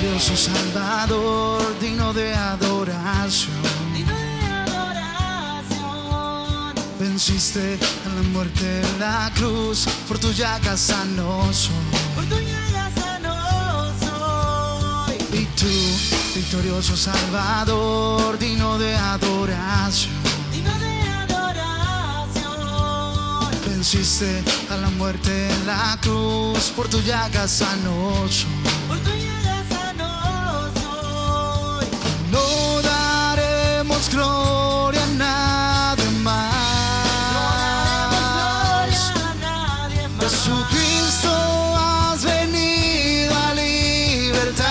Victorioso Salvador, digno de adoración. Venciste en la muerte en la cruz, por tu llaga sano soy. Y tú, victorioso Salvador, digno de adoración. Venciste a la muerte en la cruz, por tu llaga sano soy. No daremos gloria a nadie más. Jesucristo, has venido a libertar.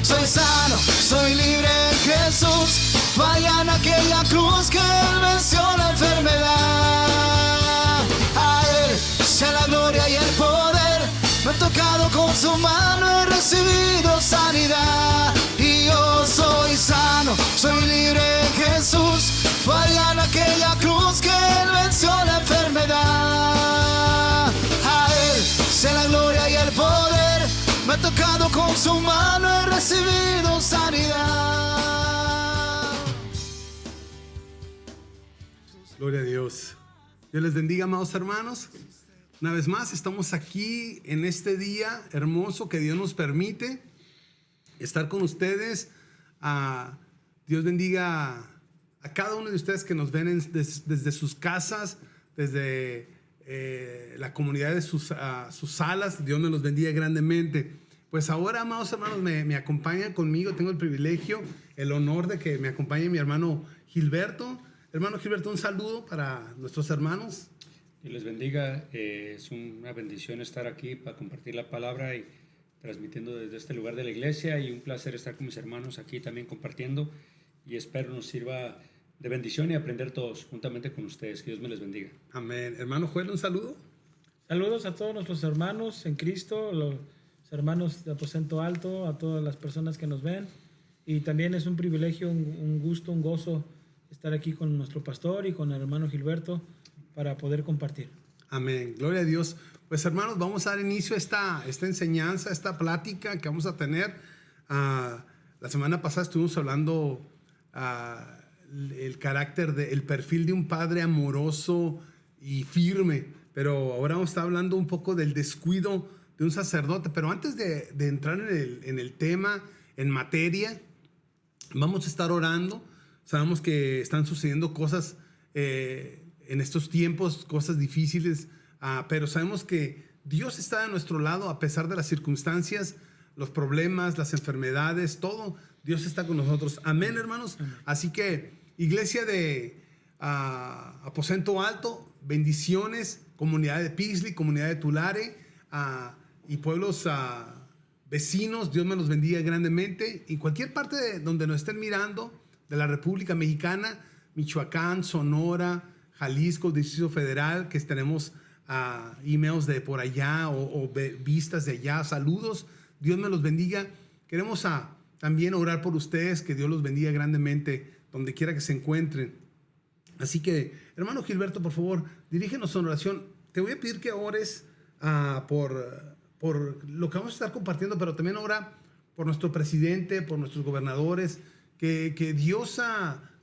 Soy sano, soy libre en Jesús. Falla en aquella cruz que Él venció la enfermedad. A Él sea la gloria y el poder. Me he tocado con su mano, he recibido sanidad. Y yo soy sano, soy libre en Jesús. Falla en aquella cruz que Él venció la enfermedad. A Él sea la gloria y el poder. Me he tocado con su mano, he recibido sanidad. Gloria a Dios. Dios les bendiga, amados hermanos. Una vez más estamos aquí en este día hermoso que Dios nos permite estar con ustedes. Dios bendiga a cada uno de ustedes que nos ven desde sus casas, desde la comunidad de sus salas. Dios me los bendiga grandemente. Pues ahora, amados hermanos, me acompaña conmigo. Tengo el privilegio, el honor de que me acompañe mi hermano Gilberto. Hermano Gilberto, un saludo para nuestros hermanos. Dios les bendiga. Es una bendición estar aquí para compartir la palabra y transmitiendo desde este lugar de la iglesia, y un placer estar con mis hermanos aquí también compartiendo, y espero nos sirva de bendición y aprender todos juntamente con ustedes. Que Dios me les bendiga. Amén. Hermano Joel, un saludo. Saludos a todos nuestros hermanos en Cristo, los hermanos de Aposento Alto, a todas las personas que nos ven, y también es un privilegio, un gusto, un gozo estar aquí con nuestro pastor y con el hermano Gilberto para poder compartir. Amén. Gloria a Dios. Pues hermanos, vamos a dar inicio a esta enseñanza, esta plática que vamos a tener. La semana pasada estuvimos hablando el carácter, el perfil de un padre amoroso y firme, pero ahora vamos a estar hablando un poco del descuido de un sacerdote. Pero antes de entrar en el tema, en materia, vamos a estar orando. Sabemos que están sucediendo cosas en estos tiempos, cosas difíciles, pero sabemos que Dios está de nuestro lado a pesar de las circunstancias, los problemas, las enfermedades, todo. Dios está con nosotros. Amén, hermanos. Amén. Así que, iglesia de Aposento Alto, bendiciones, comunidad de Paisley, comunidad de Tulare y pueblos vecinos. Dios me los bendiga grandemente. En cualquier parte de donde nos estén mirando, de la República Mexicana, Michoacán, Sonora, Jalisco, Distrito Federal, que tenemos emails de por allá o vistas de allá. Saludos, Dios me los bendiga. Queremos también orar por ustedes, que Dios los bendiga grandemente donde quiera que se encuentren. Así que, hermano Gilberto, por favor, dirígenos en oración. Te voy a pedir que ores por lo que vamos a estar compartiendo, pero también ora por nuestro presidente, por nuestros gobernadores, que Dios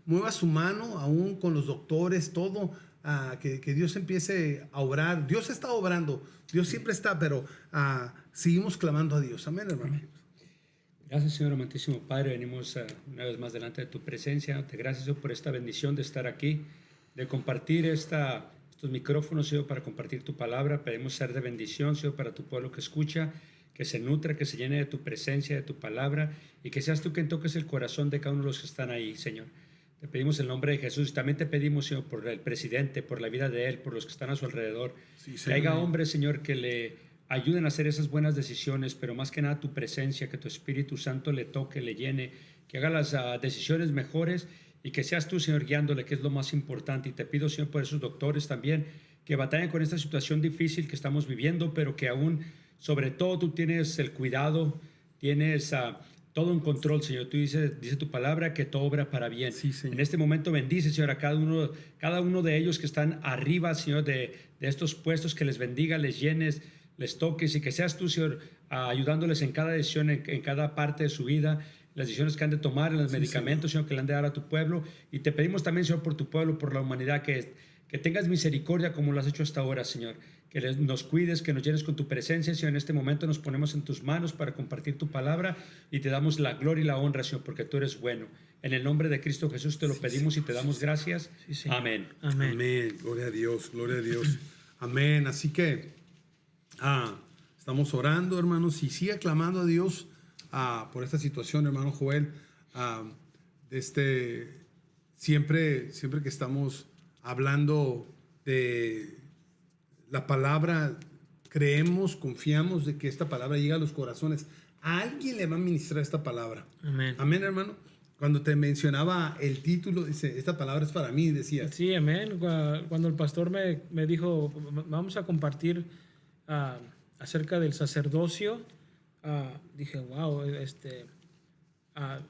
mueva su mano, aún con los doctores, todo, que Dios empiece a obrar. Dios está obrando, Dios siempre está, pero seguimos clamando a Dios. Amén, hermano. Amén. Gracias, Señor amantísimo Padre. Venimos una vez más delante de tu presencia. Te gracias, Señor, por esta bendición de estar aquí, de compartir estos micrófonos, Señor, para compartir tu palabra. Pedimos ser de bendición, Señor, para tu pueblo que escucha, que se nutra, que se llene de tu presencia, de tu palabra, y que seas tú quien toques el corazón de cada uno de los que están ahí, Señor. Te pedimos en el nombre de Jesús. También te pedimos, Señor, por el presidente, por la vida de él, por los que están a su alrededor. Sí, que haya hombres, Señor, que le ayuden a hacer esas buenas decisiones, pero más que nada tu presencia, que tu Espíritu Santo le toque, le llene, que haga las decisiones mejores, y que seas tú, Señor, guiándole, que es lo más importante. Y te pido, Señor, por esos doctores también, que batallan con esta situación difícil que estamos viviendo, pero que aún, sobre todo, tú tienes el cuidado, tienes todo en control, Señor. Tú dice tu palabra que todo obra para bien. Sí, en este momento bendice, Señor, a cada uno de ellos que están arriba, Señor, de estos puestos, que les bendiga, les llenes les toques y que seas tú, Señor, ayudándoles en cada decisión, en cada parte de su vida, las decisiones que han de tomar, en los medicamentos, Señor, que le han de dar a tu pueblo. Y te pedimos también, Señor, por tu pueblo, por la humanidad, que tengas misericordia como lo has hecho hasta ahora, Señor. Que nos cuides, que nos llenes con tu presencia, Señor. En este momento nos ponemos en tus manos para compartir tu palabra y te damos la gloria y la honra, Señor, porque tú eres bueno. En el nombre de Cristo Jesús te lo pedimos y te damos gracias. Amén. Amén. Amén. Gloria a Dios, gloria a Dios. Amén. Así que estamos orando, hermanos, y siga clamando a Dios por esta situación, hermano Joel. Siempre que estamos hablando de la palabra, creemos, confiamos de que esta palabra llega a los corazones. A alguien le va a ministrar esta palabra. Amén. Amén, hermano. Cuando te mencionaba el título, dice, esta palabra es para mí, decía. Sí, amén. Cuando el pastor me dijo, vamos a compartir acerca del sacerdocio, dije, wow,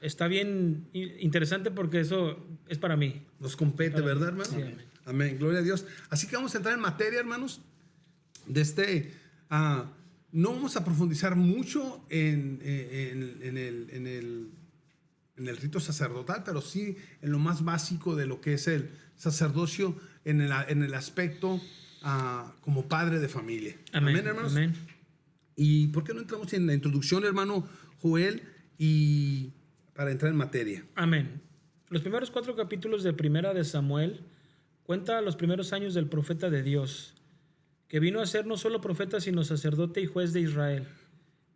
está bien interesante porque eso es para mí. Nos compete, ¿verdad, hermano? Sí, amén. Amén, gloria a Dios. Así que vamos a entrar en materia, hermanos. No vamos a profundizar mucho en el rito sacerdotal, pero sí en lo más básico de lo que es el sacerdocio en el aspecto como padre de familia. Amén, Amén, hermanos. amén. ¿Y por qué no entramos en la introducción, hermano Joel, y para entrar en materia? Amén. Los primeros 4 capítulos de Primera de Samuel cuenta los primeros años del profeta de Dios, que vino a ser no solo profeta, sino sacerdote y juez de Israel.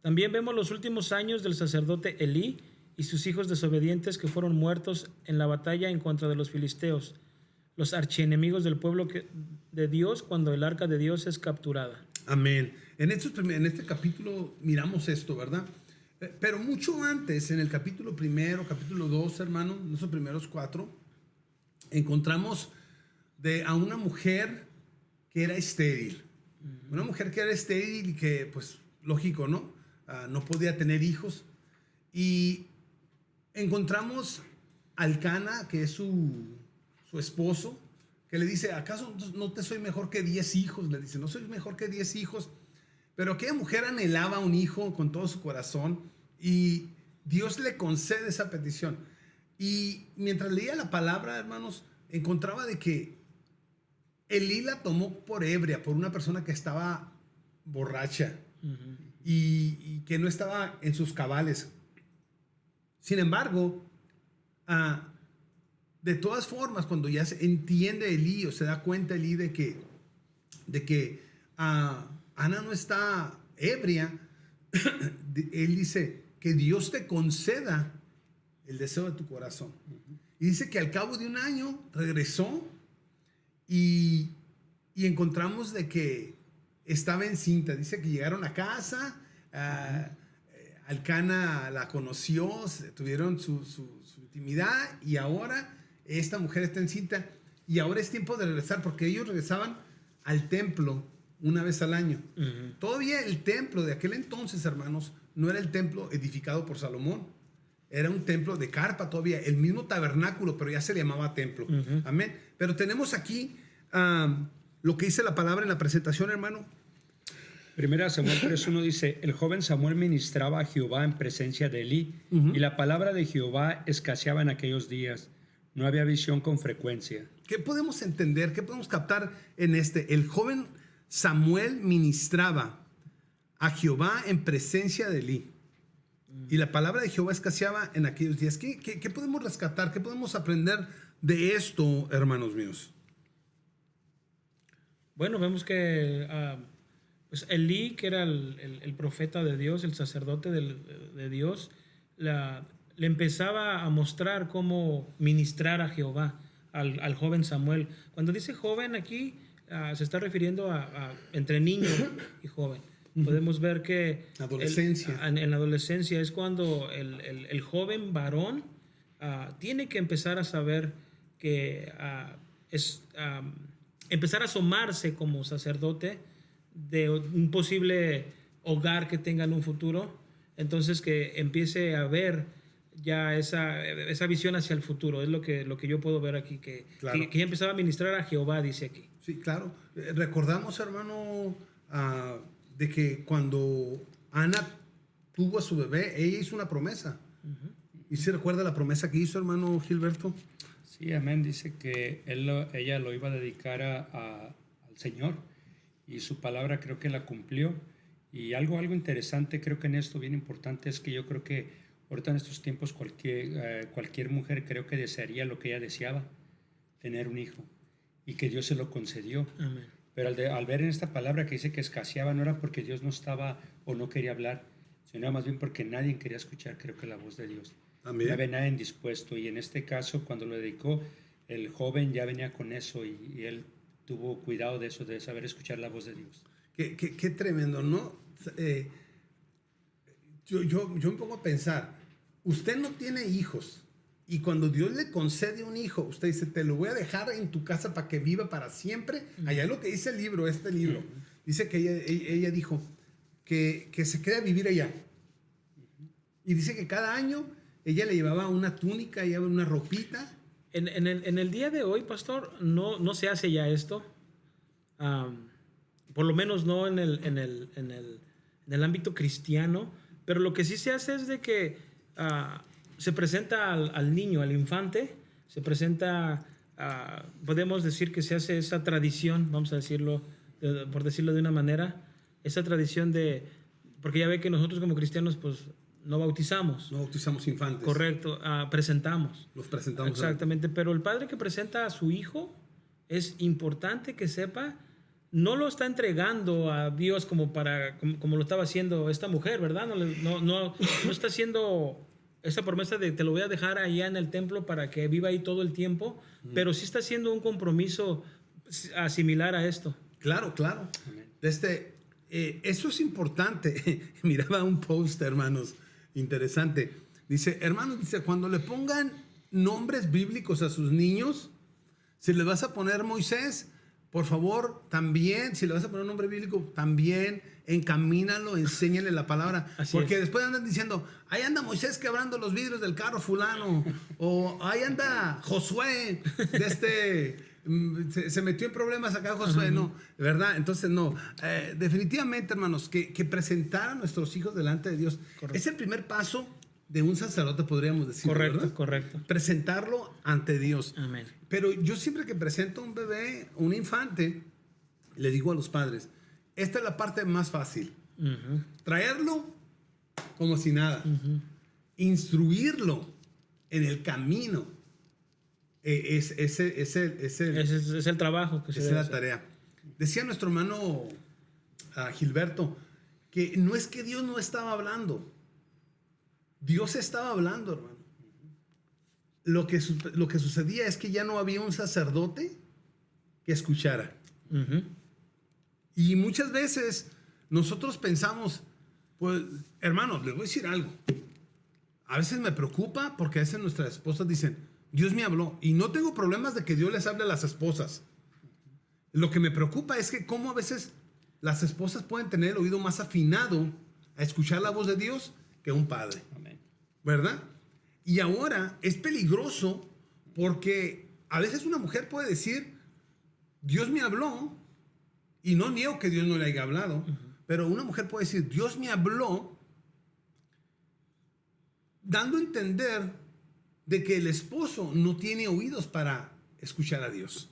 También vemos los últimos años del sacerdote Elí y sus hijos desobedientes que fueron muertos en la batalla en contra de los filisteos, los archienemigos del pueblo de Dios cuando el arca de Dios es capturada. Amén. En este capítulo miramos esto, ¿verdad? Pero mucho antes, en el capítulo 1, capítulo 2, hermano, en esos primeros 4, encontramos a una mujer que era estéril. Una mujer que era estéril y que, pues, lógico, ¿no? No podía tener hijos. Y encontramos a Elcana, que es su esposo, que le dice, ¿acaso no te soy mejor que 10 hijos? Le dice, no soy mejor que 10 hijos. Pero aquella mujer anhelaba un hijo con todo su corazón y Dios le concede esa petición. Y mientras leía la palabra, hermanos, encontraba de que Elí la tomó por ebria, por una persona que estaba borracha y que no estaba en sus cabales. Sin embargo, de todas formas, cuando ya se entiende Elí o se da cuenta Elí de que Ana no está ebria, él dice que Dios te conceda el deseo de tu corazón. Y dice que al cabo de un año regresó y encontramos de que estaba encinta. Dice que llegaron a casa, Elcana la conoció, tuvieron su intimidad y ahora esta mujer está encinta y ahora es tiempo de regresar porque ellos regresaban al templo una vez al año. Todavía el templo de aquel entonces, hermanos, no era el templo edificado por Salomón. Era un templo de carpa todavía, el mismo tabernáculo, pero ya se le llamaba templo. Amén. Pero tenemos aquí lo que dice la palabra en la presentación, hermano. Primera Samuel 3:1 dice, el joven Samuel ministraba a Jehová en presencia de Elí, y la palabra de Jehová escaseaba en aquellos días. No había visión con frecuencia. ¿Qué podemos entender? ¿Qué podemos captar en este? El joven Samuel ministraba a Jehová en presencia de Elí. Y la palabra de Jehová escaseaba en aquellos días. ¿Qué podemos rescatar? ¿Qué podemos aprender de esto, hermanos míos? Bueno, vemos que pues Elí, que era el profeta de Dios, el sacerdote de Dios, le empezaba a mostrar cómo ministrar a Jehová al joven Samuel. Cuando dice joven aquí, se está refiriendo a entre niño y joven. Podemos ver que adolescencia. En la adolescencia es cuando el joven varón tiene que empezar a saber que empezar a asomarse como sacerdote de un posible hogar que tenga en un futuro. Entonces que empiece a ver ya esa visión hacia el futuro. Es lo que yo puedo ver aquí, que ya empezaba a ministrar a Jehová, dice aquí. Sí, claro. Recordamos, hermano, de que cuando Ana tuvo a su bebé, ella hizo una promesa. ¿Y se recuerda la promesa que hizo, hermano Gilberto? Sí, amén. Dice que ella lo iba a dedicar al Señor y su palabra creo que la cumplió. Y algo interesante creo que en esto bien importante es que yo creo que ahorita en estos tiempos cualquier mujer creo que desearía lo que ella deseaba, tener un hijo, y que Dios se lo concedió. Amén. Pero al ver en esta palabra que dice que escaseaba, no era porque Dios no estaba o no quería hablar, sino más bien porque nadie quería escuchar, creo que la voz de Dios. Amén. No había nadie dispuesto, y en este caso, cuando lo dedicó, el joven ya venía con eso y él tuvo cuidado de eso, de saber escuchar la voz de Dios. Qué tremendo, ¿no? Yo me pongo a pensar, usted no tiene hijos, y cuando Dios le concede un hijo, usted dice, te lo voy a dejar en tu casa para que viva para siempre. Allá es lo que dice el libro, este libro. Dice que ella dijo que se quede a vivir allá. Y dice que cada año ella le llevaba una túnica, llevaba una ropita. En el día de hoy, pastor, no se hace ya esto. Por lo menos no en el ámbito cristiano. Pero lo que sí se hace es de que se presenta al niño, al infante, se presenta, podemos decir que se hace esa tradición, vamos a decirlo, por decirlo de una manera, esa tradición porque ya ve que nosotros como cristianos pues no bautizamos. No bautizamos infantes. Correcto, presentamos. Los presentamos. Exactamente, pero el padre que presenta a su hijo es importante que sepa, no lo está entregando a Dios como lo estaba haciendo esta mujer, ¿verdad? No está haciendo esa promesa de te lo voy a dejar allá en el templo para que viva ahí todo el tiempo, pero sí está haciendo un compromiso similar a esto. Claro. Eso es importante. Miraba un post, hermanos, interesante. Dice, hermanos, cuando le pongan nombres bíblicos a sus niños, si les vas a poner Moisés, por favor, también, si le vas a poner un nombre bíblico, también encamínalo, enséñale la palabra. Porque después andan diciendo, ahí anda Moisés quebrando los vidrios del carro fulano, o ahí anda Josué, se metió en problemas acá Josué, no, ¿verdad? Entonces no, definitivamente, hermanos, que presentar a nuestros hijos delante de Dios. Correcto. Es el primer paso de un sacerdote, podríamos decir. Correcto, ¿verdad? correcto. Presentarlo ante Dios. Amén. Pero yo siempre que presento a un bebé, un infante, le digo a los padres, esta es la parte más fácil. Traerlo como si nada. Instruirlo en el camino. Es el trabajo que se debe la hacer. tarea. Decía nuestro hermano Gilberto que no es que Dios no estaba hablando. Dios estaba hablando, hermano. Lo que sucedía es que ya no había un sacerdote que escuchara. Y muchas veces nosotros pensamos, pues, hermanos, les voy a decir algo. A veces me preocupa porque a veces nuestras esposas dicen, Dios me habló. Y no tengo problemas de que Dios les hable a las esposas. Lo que me preocupa es que cómo a veces las esposas pueden tener el oído más afinado a escuchar la voz de Dios que un padre. Amén. ¿Verdad? Y ahora es peligroso porque a veces una mujer puede decir, Dios me habló, y no niego que Dios no le haya hablado, pero una mujer puede decir, Dios me habló, dando a entender de que el esposo no tiene oídos para escuchar a Dios.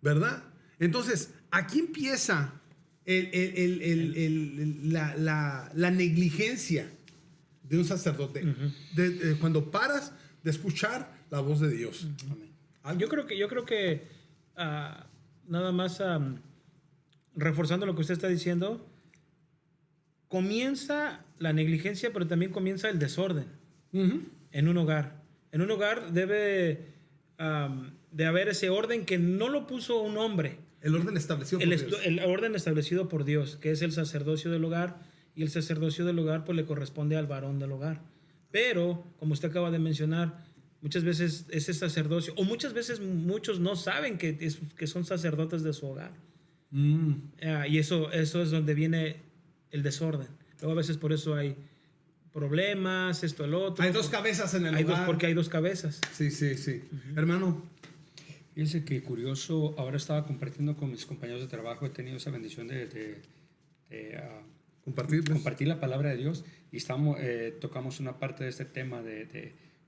¿Verdad? Entonces, aquí empieza la negligencia de un sacerdote. Cuando paras de escuchar la voz de Dios. Yo creo que nada más reforzando lo que usted está diciendo, comienza la negligencia, pero también comienza el desorden en un hogar. En un hogar debe de haber ese orden que no lo puso un hombre. El orden establecido por Dios. El orden establecido por Dios, que es el sacerdocio del hogar, y el sacerdocio del hogar pues le corresponde al varón del hogar. Pero, como usted acaba de mencionar, muchas veces ese sacerdocio, o muchas veces muchos no saben que son sacerdotes de su hogar. Y eso es donde viene el desorden. Luego a veces por eso hay problemas, esto, el otro. Hay dos cabezas en el hogar. Porque hay dos cabezas. Sí. Hermano. Fíjense que curioso, ahora estaba compartiendo con mis compañeros de trabajo, he tenido esa bendición de compartir la palabra de Dios, y tocamos una parte de este tema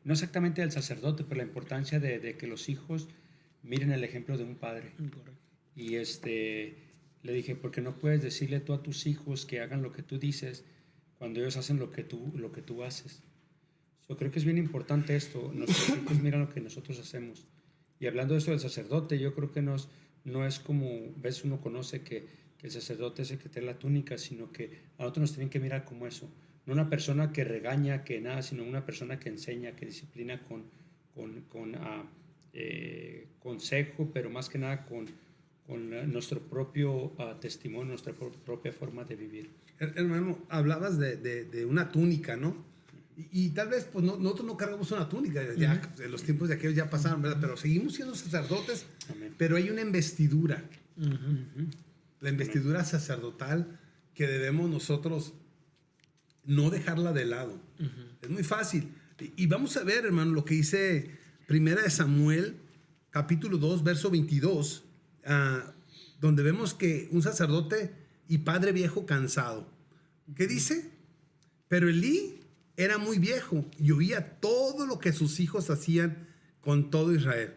no exactamente del sacerdote, pero la importancia de que los hijos miren el ejemplo de un padre. Correcto. Y le dije, porque no puedes decirle tú a tus hijos que hagan lo que tú dices cuando ellos hacen lo que tú haces. Yo creo que es bien importante esto. Nuestros hijos miran lo que nosotros hacemos. Y hablando de esto del sacerdote, yo creo que no es como, ves, uno conoce que el sacerdote es el que tiene la túnica, sino que a nosotros nos tienen que mirar como eso. No una persona que regaña, que nada, sino una persona que enseña, que disciplina con consejo, pero más que nada con nuestro propio testimonio, nuestra propia forma de vivir. Hermano, hablabas de una túnica, ¿no? Y tal vez pues nosotros no cargamos una túnica, ya en los tiempos de aquellos ya pasaron, ¿verdad? Pero seguimos siendo sacerdotes. Amén. Pero hay una investidura, la investidura sacerdotal, que debemos nosotros no dejarla de lado. Es muy fácil. Y vamos a ver, hermano, lo que dice Primera de Samuel, capítulo 2, verso 22, donde vemos que un sacerdote y padre viejo cansado. ¿Qué dice? Pero Elí era muy viejo y oía todo lo que sus hijos hacían con todo Israel,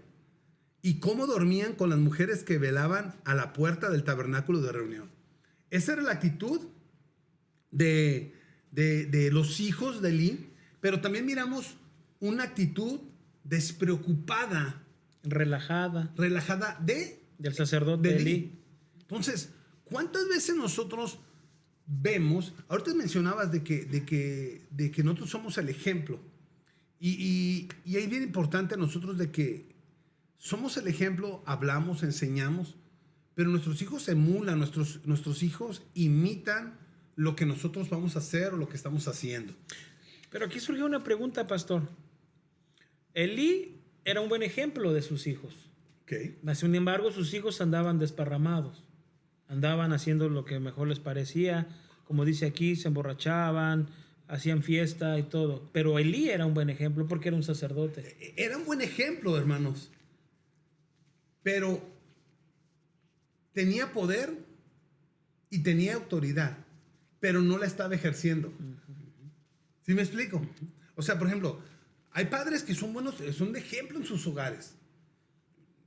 y cómo dormían con las mujeres que velaban a la puerta del tabernáculo de reunión. Esa era la actitud de los hijos de Elí, pero también miramos una actitud despreocupada, relajada del sacerdote de Elí. Entonces, ¿cuántas veces nosotros vemos? Ahorita mencionabas de que nosotros somos el ejemplo, y es bien importante a nosotros de que somos el ejemplo, hablamos, enseñamos, pero nuestros hijos emulan, nuestros hijos imitan lo que nosotros vamos a hacer o lo que estamos haciendo. Pero aquí surgió una pregunta, pastor. Elí era un buen ejemplo de sus hijos. Okay. Sin embargo, sus hijos andaban desparramados. Andaban haciendo lo que mejor les parecía. Como dice aquí, se emborrachaban, hacían fiesta y todo. Pero Elí era un buen ejemplo porque era un sacerdote. Era un buen ejemplo, hermanos. Pero tenía poder y tenía autoridad, pero no la estaba ejerciendo. ¿Sí me explico? O sea, por ejemplo, hay padres que son buenos, son de ejemplo en sus hogares.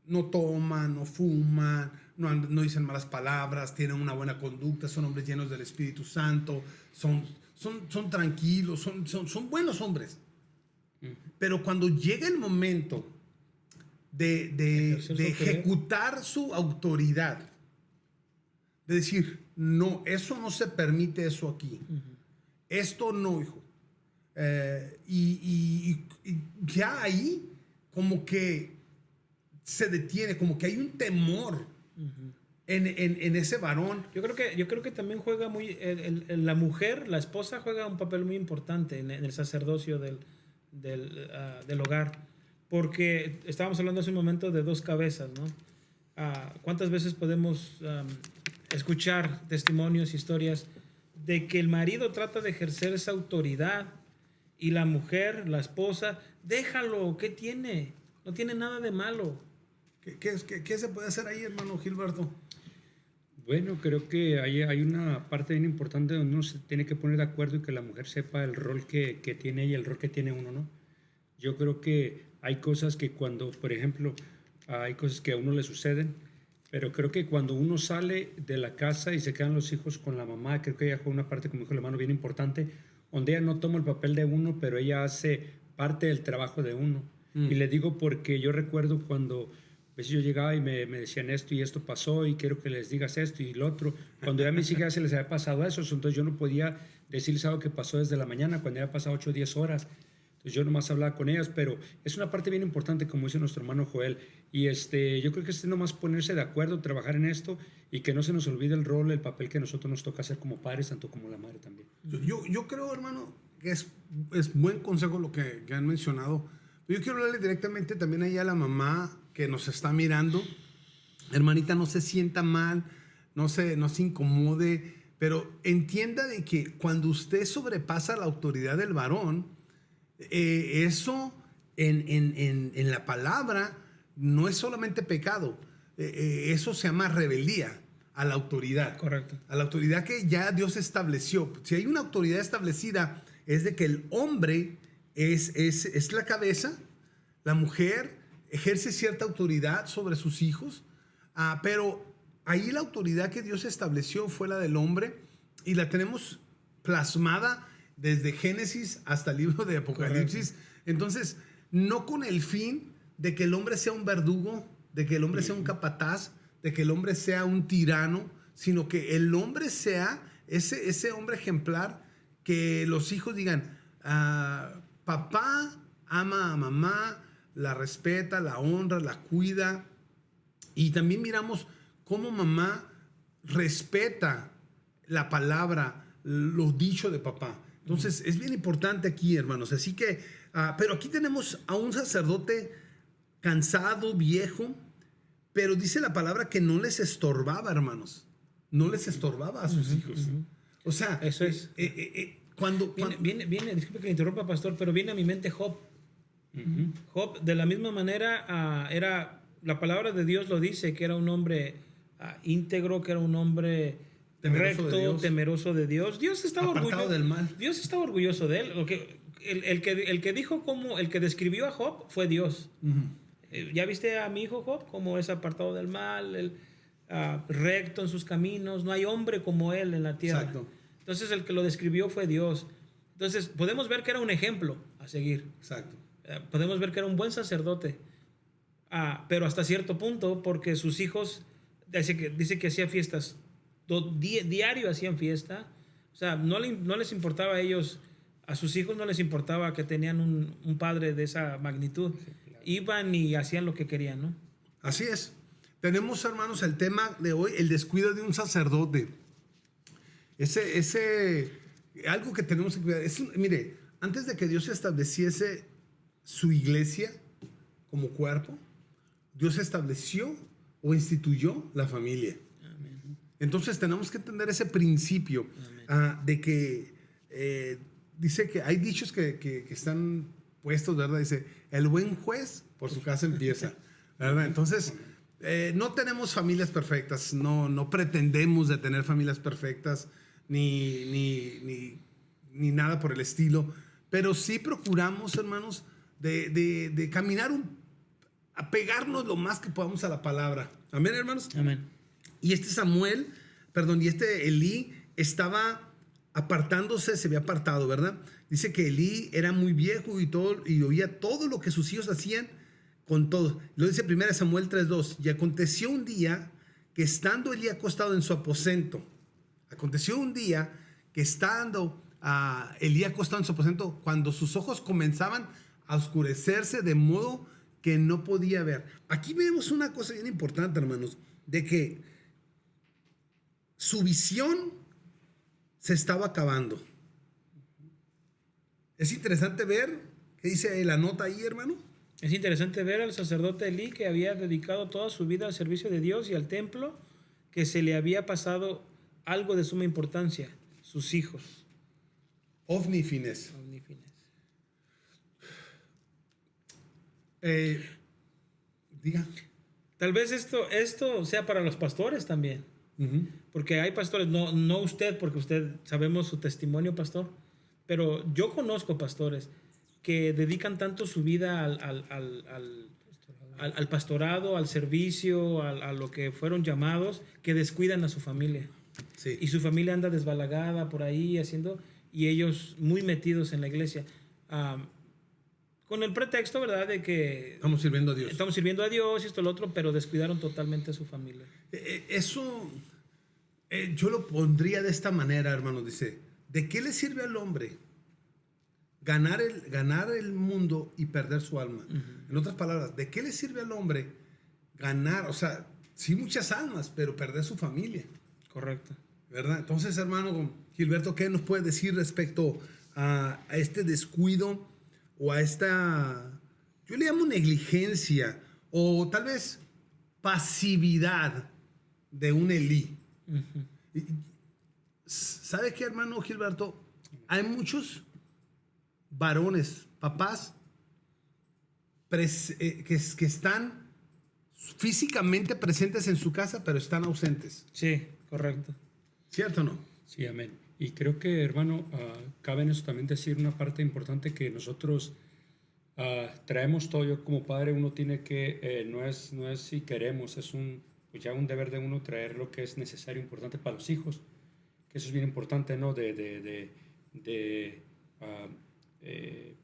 No toman, no fuman, no dicen malas palabras, tienen una buena conducta, son hombres llenos del Espíritu Santo, son tranquilos, son buenos hombres. Pero cuando llega el momento de ejecutar su autoridad, de decir, no, eso no se permite, eso aquí. Esto no, hijo. Y ya ahí como que se detiene, como que hay un temor en ese varón. Yo creo que también juega muy la mujer, la esposa juega un papel muy importante en el sacerdocio del hogar, porque estábamos hablando hace un momento de dos cabezas, ¿no? ¿Cuántas veces podemos escuchar testimonios, historias de que el marido trata de ejercer esa autoridad y la mujer, la esposa, déjalo, ¿qué tiene? No tiene nada de malo. ¿Qué se puede hacer ahí, hermano Gilberto? Bueno, creo que hay una parte bien importante donde uno se tiene que poner de acuerdo y que la mujer sepa el rol que tiene ella y el rol que tiene uno, ¿no? Yo creo que hay cosas que cuando, por ejemplo, hay cosas que a uno le suceden, pero creo que cuando uno sale de la casa y se quedan los hijos con la mamá, creo que ella juega una parte, como dijo el hermano, bien importante, donde ella no toma el papel de uno, pero ella hace parte del trabajo de uno. Y le digo porque yo recuerdo cuando a veces yo llegaba y me decían esto y esto pasó y quiero que les digas esto y lo otro. Cuando ya a mis hijas se les había pasado eso, entonces yo no podía decirles algo que pasó desde la mañana, cuando ya había pasado 8 o 10 horas. Entonces yo nomás hablaba con ellas, pero es una parte bien importante, como dice nuestro hermano Joel. Y yo creo que es nomás ponerse de acuerdo, trabajar en esto y que no se nos olvide el rol, el papel que a nosotros nos toca hacer como padres, tanto como la madre también. Yo creo, hermano, que es buen consejo lo que han mencionado. Yo quiero hablarle directamente también ahí a la mamá que nos está mirando. Hermanita, no se sienta mal, no se incomode, pero entienda de que cuando usted sobrepasa la autoridad del varón, eso en la palabra no es solamente pecado, eso se llama rebeldía. a la autoridad. Correcto. A la autoridad que ya Dios estableció. Si hay una autoridad establecida, es de que el hombre es la cabeza, la mujer ejerce cierta autoridad sobre sus hijos, pero ahí la autoridad que Dios estableció fue la del hombre y la tenemos plasmada desde Génesis hasta el libro de Apocalipsis. Correcto. Entonces, no con el fin de que el hombre sea un verdugo, de que el hombre sea un capataz, de que el hombre sea un tirano, sino que el hombre sea ese hombre ejemplar que los hijos digan, papá ama a mamá, la respeta, la honra, la cuida. Y también miramos cómo mamá respeta la palabra, los dichos de papá. Entonces, es bien importante aquí, hermanos. Así que, pero aquí tenemos a un sacerdote cansado, viejo, pero dice la palabra que no les estorbaba, hermanos. No les estorbaba a sus hijos. O sea, eso es. Cuando viene, disculpe que le interrumpa, pastor, pero viene a mi mente Job. Job, de la misma manera, la palabra de Dios lo dice, que era un hombre íntegro, que era un hombre recto, temeroso de Dios. Dios estaba orgulloso del mal. Dios estaba orgulloso de él. El que dijo el que describió a Job fue Dios. ¿Ya viste a mi hijo Job? Como es apartado del mal, recto en sus caminos. No hay hombre como él en la tierra. Exacto. Entonces el que lo describió fue Dios. Entonces podemos ver que era un ejemplo a seguir. Exacto. Podemos ver que era un buen sacerdote. Pero hasta cierto punto, porque sus hijos, dice que hacía fiestas, diario hacían fiesta. O sea, no les importaba a ellos, a sus hijos no les importaba que tenían un padre de esa magnitud. Sí, claro. Iban y hacían lo que querían, ¿no? Así es. Tenemos, hermanos, el tema de hoy, el descuido de un sacerdote. Algo que tenemos que cuidar. Mire, antes de que Dios estableciese su iglesia como cuerpo, Dios estableció o instituyó la familia. Amén. Entonces tenemos que entender ese principio de que dice que hay dichos que están puestos, ¿verdad? Dice, el buen juez por su casa empieza, ¿verdad? Entonces, no tenemos familias perfectas, no pretendemos de tener familias perfectas, ni nada por el estilo, pero sí procuramos, hermanos, de caminar a pegarnos lo más que podamos a la palabra. Amén, hermanos. Amén. Y este Elí estaba apartándose, se había apartado, ¿verdad? Dice que Elí era muy viejo y oía todo lo que sus hijos hacían con todo. Lo dice 1 Samuel 3:2. Y aconteció un día que estando Elí acostado en su aposento, cuando sus ojos comenzaban a oscurecerse de modo que no podía ver. Aquí vemos una cosa bien importante, hermanos, de que su visión se estaba acabando. Es interesante ver, ¿qué dice la nota ahí, hermano? Es interesante ver al sacerdote Elí, que había dedicado toda su vida al servicio de Dios y al templo, que se le había pasado algo de suma importancia, sus hijos. Ofni y Finés. Diga. Tal vez esto sea para los pastores también. Porque hay pastores, no usted, porque usted sabemos su testimonio, pastor, pero yo conozco pastores que dedican tanto su vida al pastorado, al servicio, a lo que fueron llamados, que descuidan a su familia. Sí. Y su familia anda desbalagada por ahí y ellos muy metidos en la iglesia. Con el pretexto, ¿verdad?, de que estamos sirviendo a Dios. Estamos sirviendo a Dios y esto, lo otro, pero descuidaron totalmente a su familia. Eso yo lo pondría de esta manera, hermanos. Dice, ¿de qué le sirve al hombre ganar el mundo y perder su alma? En otras palabras, ¿de qué le sirve al hombre ganar, o sea, sí muchas almas, pero perder su familia? Correcto. ¿Verdad? Entonces, hermano Gilberto, ¿qué nos puedes decir respecto a este descuido o a esta, yo le llamo negligencia o tal vez pasividad de un Elí? ¿Sabe qué, hermano Gilberto? Hay muchos varones, papás, que están físicamente presentes en su casa, pero están ausentes. Sí, correcto. ¿Cierto o no? Sí, amén. Y creo que, hermano, cabe en eso también decir una parte importante que nosotros traemos todo. Yo como padre, uno tiene que, no es si queremos, es pues ya un deber de uno traer lo que es necesario, importante para los hijos, que eso es bien importante, ¿no?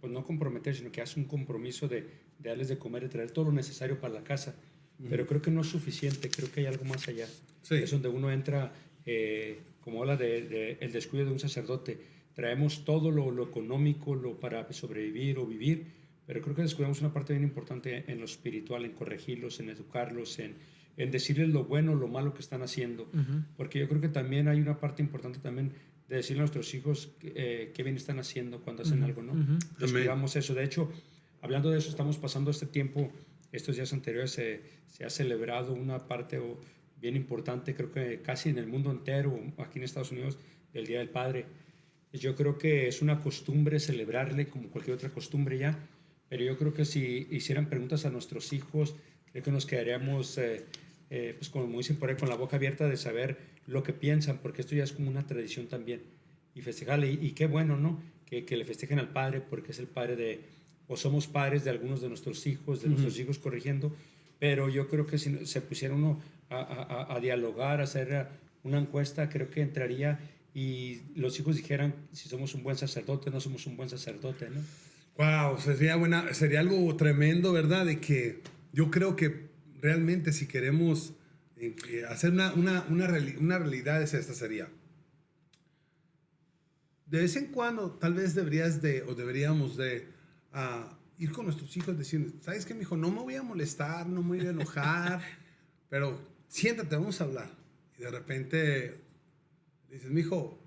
Pues no comprometer, sino que hace un compromiso de darles de comer y traer todo lo necesario para la casa. Pero creo que no es suficiente, creo que hay algo más allá. Sí. Es donde uno entra, como habla el descuido de un sacerdote. Traemos todo lo económico, para sobrevivir o vivir, pero creo que descuidamos una parte bien importante en lo espiritual, en corregirlos, en educarlos, en decirles lo bueno, lo malo que están haciendo. Porque yo creo que también hay una parte importante también de decirle a nuestros hijos qué bien están haciendo cuando hacen algo, ¿no? Descuidamos eso. De hecho, hablando de eso, estamos pasando este tiempo, estos días anteriores se ha celebrado una parte bien importante, creo que casi en el mundo entero, aquí en Estados Unidos, del Día del Padre. Yo creo que es una costumbre celebrarle como cualquier otra costumbre ya, pero yo creo que si hicieran preguntas a nuestros hijos, creo que nos quedaríamos, pues como dicen por ahí, con la boca abierta de saber lo que piensan, porque esto ya es como una tradición también, y festejarle, y qué bueno, ¿no? Que le festejen al Padre, porque es el Padre o somos padres de algunos de nuestros hijos, nuestros hijos corrigiendo, pero yo creo que si se pusiera uno a dialogar, a hacer una encuesta, creo que entraría y los hijos dijeran si somos un buen sacerdote, no somos un buen sacerdote, ¿no? Wow, sería algo tremendo, ¿verdad? De que yo creo que realmente si queremos hacer una realidad esta sería. De vez en cuando tal vez deberíamos de ir con nuestros hijos diciendo, ¿sabes qué, mijo? No me voy a molestar, no me voy a enojar, pero siéntate, vamos a hablar. Y de repente dices, mijo,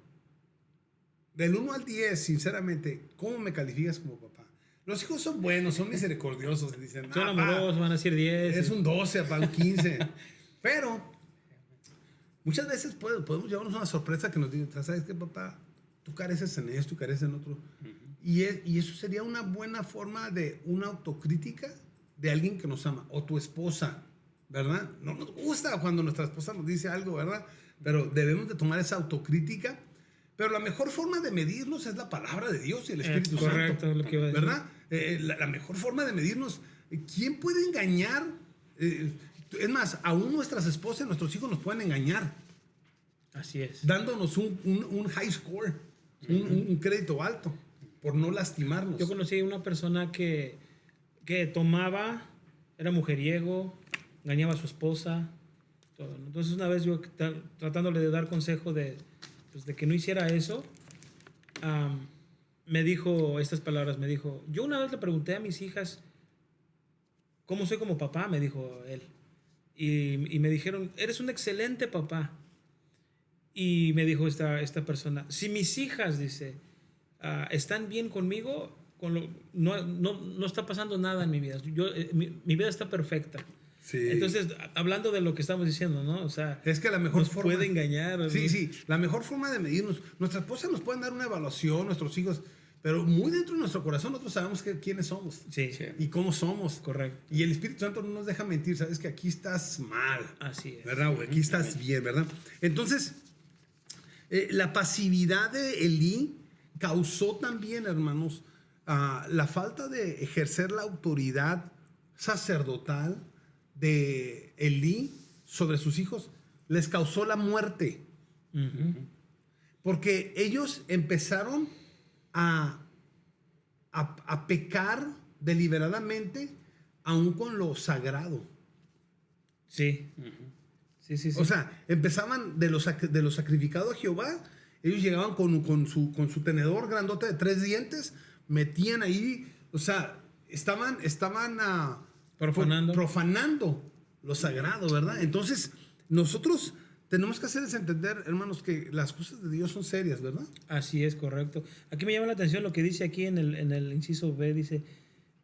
del 1 al 10, sinceramente, ¿cómo me calificas como papá? Los hijos son buenos, son misericordiosos. Dicen, Son amorosos, van a decir 10. Es un 12, papá, un 15. Pero muchas veces podemos llevarnos una sorpresa que nos digan, ¿sabes qué, papá? Tú careces en esto, tú careces en otro. Y eso sería una buena forma de una autocrítica de alguien que nos ama. O tu esposa, ¿verdad? No nos gusta cuando nuestra esposa nos dice algo, ¿verdad? Pero debemos de tomar esa autocrítica. Pero la mejor forma de medirnos es la palabra de Dios y el Espíritu correcto, Santo. lo que iba a decir. ¿Verdad? La mejor forma de medirnos. ¿Quién puede engañar? Es más, aún nuestras esposas, nuestros hijos nos pueden engañar. Así es. Dándonos un high score, un crédito alto, por no lastimarnos. Yo conocí a una persona que tomaba, era mujeriego, engañaba a su esposa, todo, ¿no? Entonces una vez yo tratándole de dar consejo de que no hiciera eso, me dijo estas palabras, me dijo, yo una vez le pregunté a mis hijas, ¿cómo soy como papá? Me dijo él. Y me dijeron, eres un excelente papá. Y me dijo esta persona, si mis hijas, dice, están bien conmigo, no está pasando nada en mi vida. Mi vida está perfecta. Sí. Entonces, hablando de lo que estamos diciendo, ¿no? O sea, es que la mejor forma puede engañar. Sí, sí. La mejor forma de medirnos. Nuestras esposas nos pueden dar una evaluación, nuestros hijos, pero muy dentro de nuestro corazón nosotros sabemos quiénes somos. Sí. Y cómo somos. Correcto. Y el Espíritu Santo no nos deja mentir. Sabes que aquí estás mal. Así es. ¿Verdad, güey? Aquí estás bien, ¿verdad? Entonces, la pasividad de Elí causó también, hermanos, la falta de ejercer la autoridad sacerdotal de Elí sobre sus hijos. Les causó la muerte. Porque ellos empezaron a pecar deliberadamente aún con lo sagrado. Sí. Sí. O sea, empezaban de lo sacrificado a Jehová. Ellos llegaban con su tenedor grandote de 3 dientes, metían ahí, o sea, estaban profanando lo sagrado, ¿verdad? Entonces, nosotros tenemos que hacerles entender, hermanos, que las cosas de Dios son serias, ¿verdad? Así es, correcto. Aquí me llama la atención lo que dice aquí en el inciso B, dice,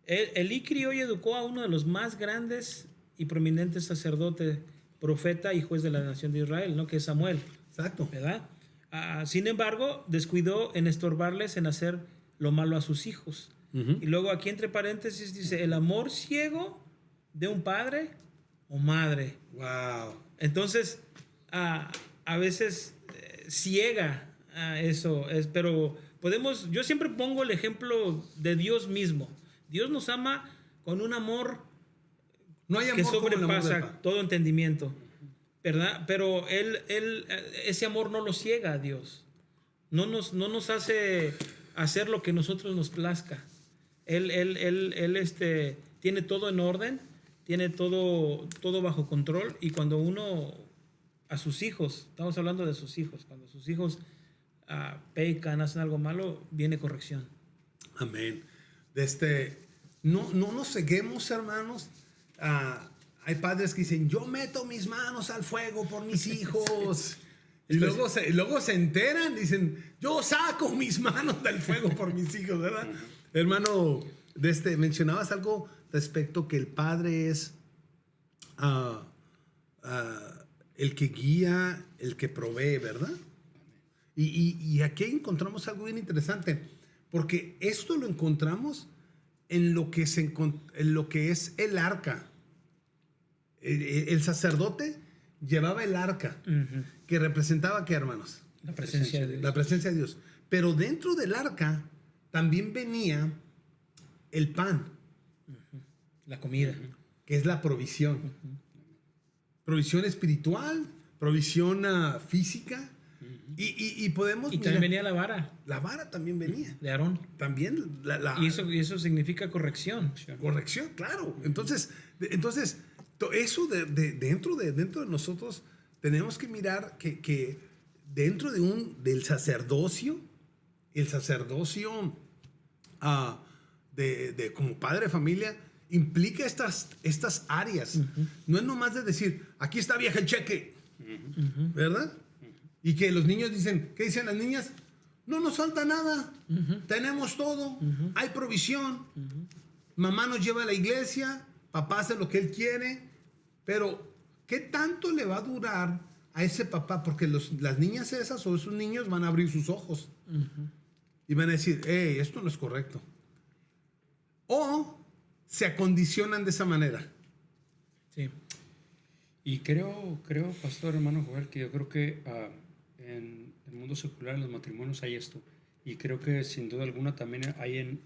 Elí crió y educó a uno de los más grandes y prominentes sacerdotes, profeta y juez de la nación de Israel, ¿no? Que es Samuel. Exacto. ¿Verdad? Sin embargo, descuidó en estorbarles en hacer lo malo a sus hijos. Y luego aquí entre paréntesis dice, el amor ciego de un padre o madre. Wow. Entonces, a veces ciega eso, pero yo siempre pongo el ejemplo de Dios mismo. Dios nos ama con un amor No hay amor que como el amor del sobrepasa Padre. todo entendimiento, ¿verdad? Pero ese amor no lo ciega a Dios. No nos hace hacer lo que nosotros nos plazca. Él tiene todo en orden, tiene todo bajo control, y cuando uno, a sus hijos, estamos hablando de sus hijos, cuando sus hijos pecan, hacen algo malo, viene corrección. Amén. No nos ceguemos, hermanos. Hay padres que dicen, yo meto mis manos al fuego por mis hijos. Y luego se enteran, dicen, yo saco mis manos del fuego por mis hijos, ¿verdad? Hermano, mencionabas algo respecto que el padre es el que guía, el que provee, ¿verdad? Y aquí encontramos algo bien interesante, porque esto lo encontramos en lo que es el arca. El sacerdote llevaba el arca, que representaba, ¿qué, hermanos? La presencia de Dios. La presencia de Dios. Pero dentro del arca también venía el pan, La comida. que es la provisión. Provisión espiritual, provisión física. Y podemos... Y también venía la vara La vara también venía. de Aarón. También Y eso significa corrección. corrección, claro. Entonces eso dentro de nosotros tenemos que mirar que dentro del sacerdocio, el sacerdocio como padre de familia implica estas áreas. No es nomás de decir, aquí está, vieja, el cheque, ¿verdad? Y que los niños dicen, ¿qué dicen las niñas? No nos falta nada, tenemos todo, hay provisión, mamá nos lleva a la iglesia, papá hace lo que él quiere, pero ¿qué tanto le va a durar a ese papá? Porque las niñas esas o esos niños van a abrir sus ojos y van a decir, hey, esto no es correcto. O se acondicionan de esa manera. Sí. Y creo, pastor hermano Joel, que yo creo que en el mundo secular, en los matrimonios hay esto. Y creo que sin duda alguna también hay en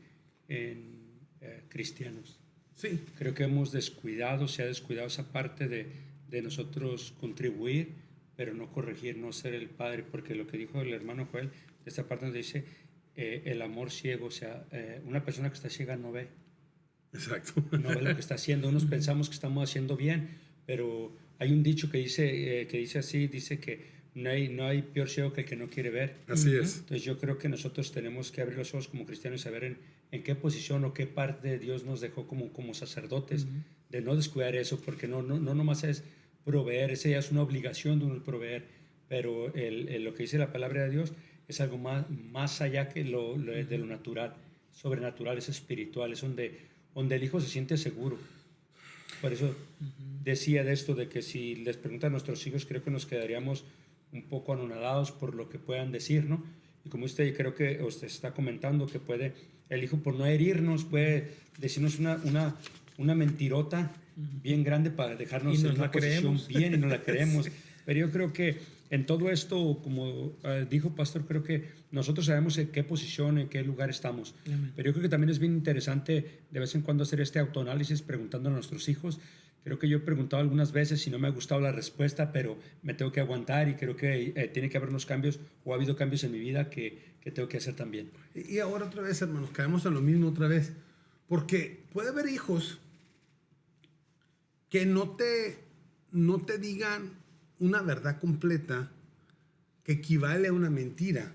cristianos. Sí. Creo que se ha descuidado esa parte de nosotros contribuir, pero no corregir, no ser el padre, porque lo que dijo el hermano Joel, esta parte donde dice el amor ciego, o sea, una persona que está ciega no ve. Exacto. No ve lo que está haciendo. Unos pensamos que estamos haciendo bien, pero hay un dicho que dice que no hay peor ciego que el que no quiere ver. Así es. Entonces yo creo que nosotros tenemos que abrir los ojos como cristianos y saber en qué posición o qué parte de Dios nos dejó como sacerdotes, de no descuidar eso, porque no nomás es proveer, esa ya es una obligación de uno proveer, pero lo que dice la palabra de Dios es algo más allá que de lo natural, sobrenatural, es espiritual, es donde el hijo se siente seguro. Por eso decía de esto, de que si les preguntan a nuestros hijos, creo que nos quedaríamos un poco anonadados por lo que puedan decir, ¿no? Y como usted creo que usted está comentando, que el hijo por no herirnos, puede decirnos una mentirota bien grande para dejarnos Y nos en una la posición creemos. bien y no la creemos. Pero yo creo que en todo esto, como dijo Pastor, creo que nosotros sabemos en qué posición, en qué lugar estamos. Amén. Pero yo creo que también es bien interesante de vez en cuando hacer este autoanálisis preguntando a nuestros hijos. Creo que yo he preguntado algunas veces y no me ha gustado la respuesta, pero me tengo que aguantar y creo que tiene que haber unos cambios o ha habido cambios en mi vida que tengo que hacer también. Y ahora otra vez, hermanos, caemos en lo mismo otra vez. Porque puede haber hijos que no te digan una verdad completa que equivale a una mentira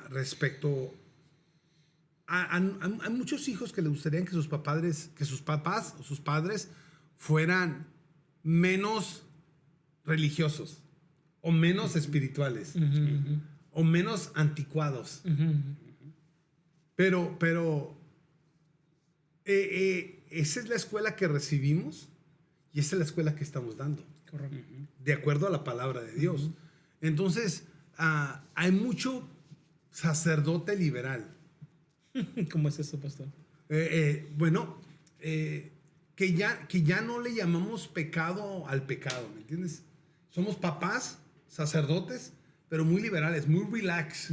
respecto a muchos hijos que les gustaría que sus papás o sus padres fueran menos religiosos o menos espirituales o menos anticuados. Pero esa es la escuela que recibimos y esa es la escuela que estamos dando. Correcto. De acuerdo a la palabra de Dios. Entonces, hay mucho sacerdote liberal. ¿Cómo es eso, pastor? que ya no le llamamos pecado al pecado, ¿me entiendes? Somos papás, sacerdotes, pero muy liberales, muy relax.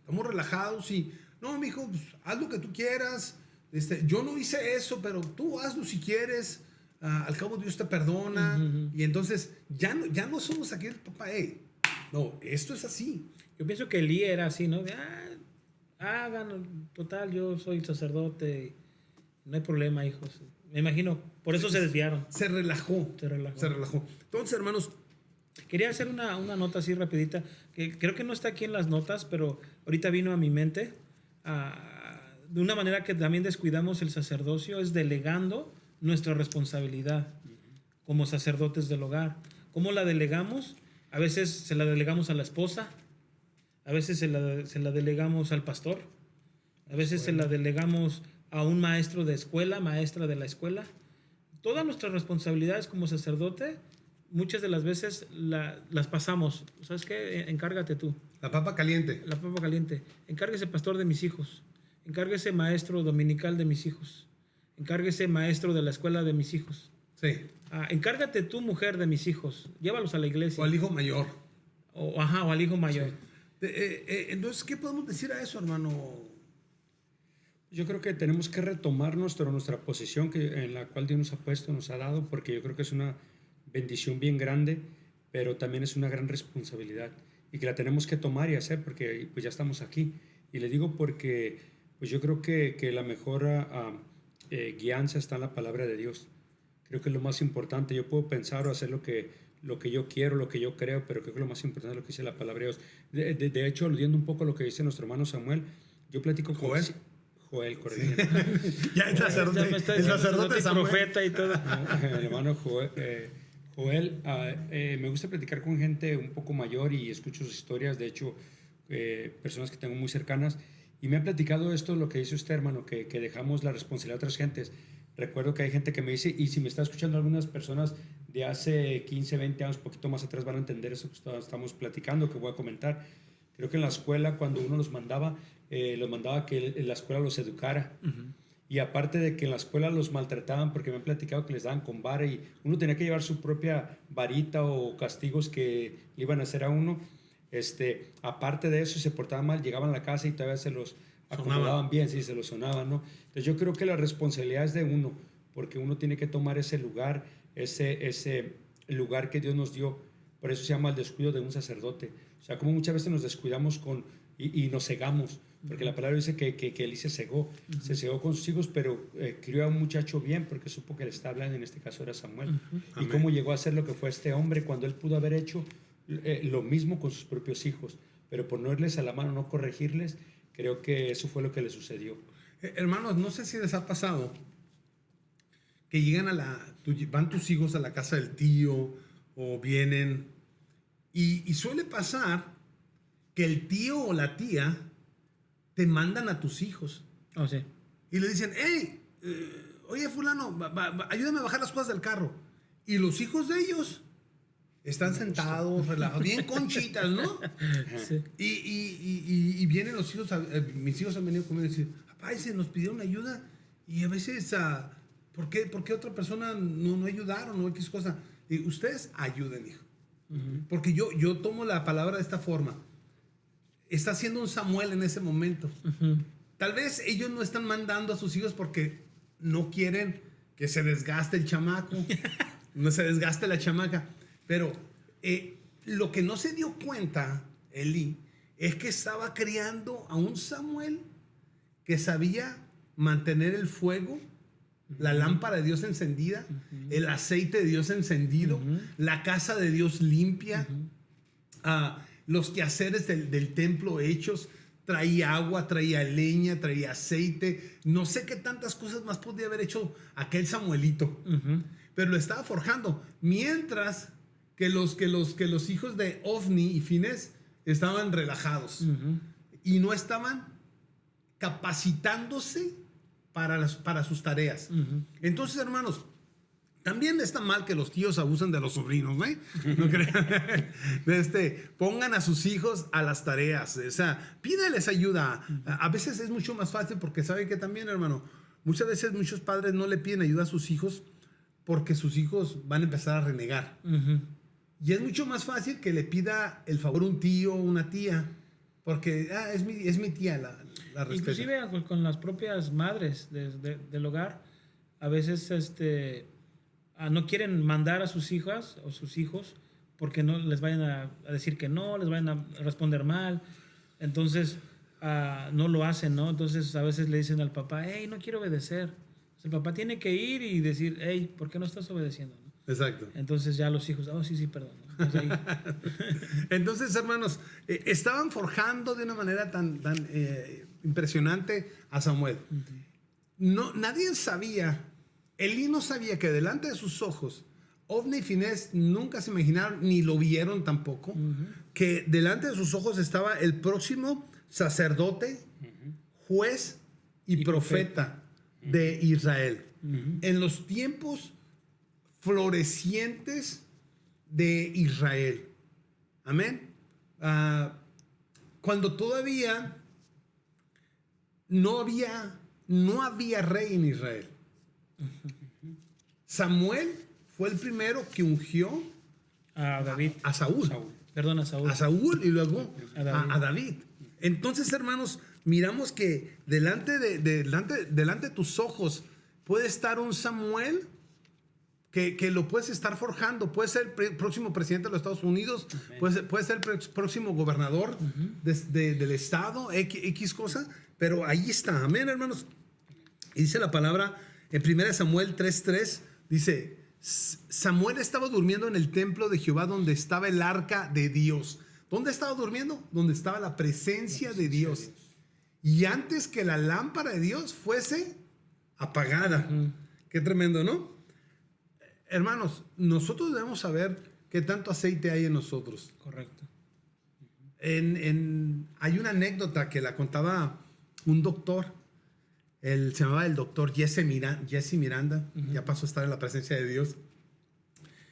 Estamos relajados y, no, mijo, pues, haz lo que tú quieras. Yo no hice eso, pero tú hazlo si quieres. Al cabo Dios te perdona. Y entonces ya no somos aquí el papá, no, esto es así. Yo pienso que Elí era así, ¿no? De, hagan, total, yo soy el sacerdote, no hay problema, hijos. Me imagino, por eso se desviaron. Se relajó. Se relajó. Se relajó. Entonces, hermanos, Quería hacer una nota así rapidita, que creo que no está aquí en las notas, pero ahorita vino a mi mente. De una manera que también descuidamos el sacerdocio es delegando nuestra responsabilidad como sacerdotes del hogar. ¿Cómo la delegamos? A veces se la delegamos a la esposa, a veces se la delegamos al pastor, a veces se la delegamos a un maestro de escuela, maestra de la escuela. Todas nuestras responsabilidades como sacerdote, muchas de las veces las pasamos. ¿Sabes qué? Encárgate tú. la papa caliente. La papa caliente. Encárguese pastor de mis hijos. Encárguese maestro dominical de mis hijos. Encárguese maestro de la escuela de mis hijos. Sí. Encárgate tú, mujer de mis hijos. Llévalos a la iglesia. O al hijo mayor. O al hijo mayor. Sí. Entonces, ¿qué podemos decir a eso, hermano? Yo creo que tenemos que retomar nuestra posición en la cual Dios nos ha puesto, nos ha dado, porque yo creo que es una bendición bien grande, pero también es una gran responsabilidad y que la tenemos que tomar y hacer porque pues ya estamos aquí. Y le digo porque pues yo creo que la mejor guianza está en la palabra de Dios. Creo que es lo más importante. Yo puedo pensar o hacer lo que yo quiero, lo que yo creo, pero creo que lo más importante es lo que dice la palabra de Dios. De hecho, aludiendo un poco a lo que dice nuestro hermano Samuel, yo platico con Joel, correcto. Ya el sacerdote Samuel. Profeta y todo. El hermano Joel, me gusta platicar con gente un poco mayor y escucho sus historias, de hecho, personas que tengo muy cercanas, y me ha platicado esto, lo que dice usted, hermano, que dejamos la responsabilidad a otras gentes. Recuerdo que hay gente que me dice, y si me está escuchando algunas personas de hace 15, 20 años, poquito más atrás, van a entender eso que estamos platicando, que voy a comentar. Creo que en la escuela, cuando uno los mandaba que en la escuela los educara. Y aparte de que en la escuela los maltrataban, porque me han platicado que les daban con vara y uno tenía que llevar su propia varita o castigos que le iban a hacer a uno. Aparte de eso, si se portaban mal, llegaban a la casa y todavía se los acomodaban bien, sí, se los sonaban, ¿no? Entonces yo creo que la responsabilidad es de uno, porque uno tiene que tomar ese lugar, ese lugar que Dios nos dio. Por eso se llama el descuido de un sacerdote. O sea, como muchas veces nos descuidamos y nos cegamos, porque la palabra dice que Elí se cegó con sus hijos, pero crió a un muchacho bien, porque supo que le estaba hablando, en este caso era Samuel. Y cómo llegó a ser lo que fue este hombre, cuando él pudo haber hecho lo mismo con sus propios hijos, pero por no irles a la mano, no corregirles, creo que eso fue lo que le sucedió. Hermanos, no sé si les ha pasado que van tus hijos a la casa del tío o vienen y suele pasar que el tío o la tía te mandan a tus hijos. Oh, sí. Y le dicen, hey, oye fulano, ayúdame a bajar las cosas del carro. Y los hijos de ellos están sentados, relajados, bien conchitas, ¿no? Sí. Y vienen los hijos, mis hijos han venido conmigo y dicen, papá, se nos pidieron ayuda y a veces, ¿por qué otra persona no ayudaron o X cosa? Y ustedes ayuden, hijo. Porque yo tomo la palabra de esta forma. Está siendo un Samuel en ese momento. Tal vez ellos no están mandando a sus hijos porque no quieren que se desgaste el chamaco, no se desgaste la chamaca. Pero lo que no se dio cuenta, Elí, es que estaba criando a un Samuel que sabía mantener el fuego, la lámpara de Dios encendida, el aceite de Dios encendido, la casa de Dios limpia, los quehaceres del templo hechos. Traía agua, traía leña, traía aceite. No sé qué tantas cosas más podía haber hecho aquel Samuelito. Pero lo estaba forjando. Mientras que los hijos de Ofni y Finés estaban relajados. Y no estaban capacitándose para sus tareas. Entonces, hermanos, también está mal que los tíos abusen de los sobrinos, ¿eh? No crean. Pongan a sus hijos a las tareas. O sea, pídales ayuda. A veces es mucho más fácil porque saben que también, hermano, muchas veces muchos padres no le piden ayuda a sus hijos porque sus hijos van a empezar a renegar. Ujú. Y es mucho más fácil que le pida el favor a un tío o una tía, porque es mi tía, la respeto. Inclusive con las propias madres del hogar, a veces no quieren mandar a sus hijas o sus hijos porque no les vayan a decir que no, les vayan a responder mal. Entonces, no lo hacen, ¿no? Entonces, a veces le dicen al papá, hey, no quiero obedecer. Entonces, el papá tiene que ir y decir, hey, ¿por qué no estás obedeciendo? ¿no? Exacto. Entonces, ya los hijos, oh, sí, perdón. ¿no? Entonces, ahí, Entonces, hermanos, estaban forjando de una manera tan impresionante a Samuel. No, nadie sabía, Elí no sabía que delante de sus ojos, Ofni y Finés nunca se imaginaron, ni lo vieron tampoco, que delante de sus ojos estaba el próximo sacerdote, juez y profeta de Israel. En los tiempos florecientes de Israel. Amén. Cuando todavía no había rey en Israel. Samuel fue el primero que ungió a David. a Saúl. Perdón, a Saúl. A Saúl y luego A David. a David. Entonces, hermanos, miramos que delante de tus ojos puede estar un Samuel que lo puedes estar forjando. Puede ser el próximo presidente de los Estados Unidos, puede ser el próximo gobernador del estado, X cosa, pero ahí está. Amén, hermanos. Y dice la palabra en 1 Samuel 3:3, dice, Samuel estaba durmiendo en el templo de Jehová donde estaba el arca de Dios. ¿Dónde estaba durmiendo? Donde estaba la presencia de Dios. Y antes que la lámpara de Dios fuese apagada. Qué tremendo, ¿no? Hermanos, nosotros debemos saber qué tanto aceite hay en nosotros. Correcto. Hay una anécdota que la contaba un doctor. Se llamaba el doctor Jesse Miranda. Ya pasó a estar en la presencia de Dios.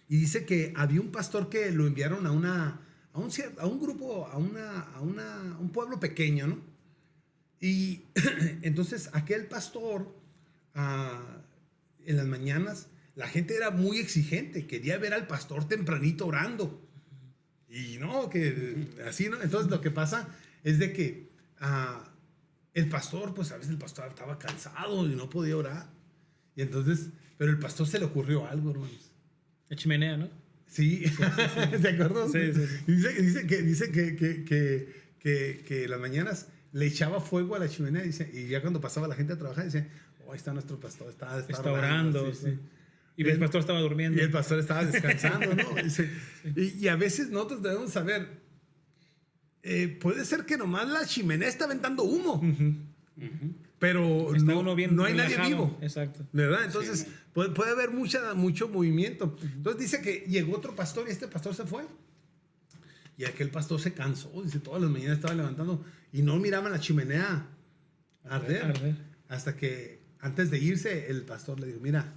Y dice que había un pastor que lo enviaron a un grupo, a un pueblo pequeño, ¿no? Y entonces aquel pastor, en las mañanas, la gente era muy exigente, quería ver al pastor tempranito orando. Y no, que así, ¿no? Entonces lo que pasa es de que el pastor, pues a veces el pastor estaba cansado y no podía orar. Y entonces, pero el pastor se le ocurrió algo, hermanos. La chimenea, ¿no? Sí, ¿te acuerdas? Sí. Dice que las mañanas le echaba fuego a la chimenea, dice, y ya cuando pasaba la gente a trabajar, dice, oh, ahí está nuestro pastor, está orando. Sí. Y el pastor estaba durmiendo. Y el pastor estaba descansando, ¿no? Dice, y a veces nosotros debemos saber, puede ser que nomás la chimenea está aventando humo, pero Está uno bien no hay nadie relajado. vivo. Exacto. ¿Verdad? Entonces puede haber mucho movimiento. Entonces dice que llegó otro pastor y este pastor se fue. Y aquel pastor se cansó, dice, todas las mañanas estaba levantando y no miraba la chimenea arder. Hasta que antes de irse, el pastor le dijo, mira,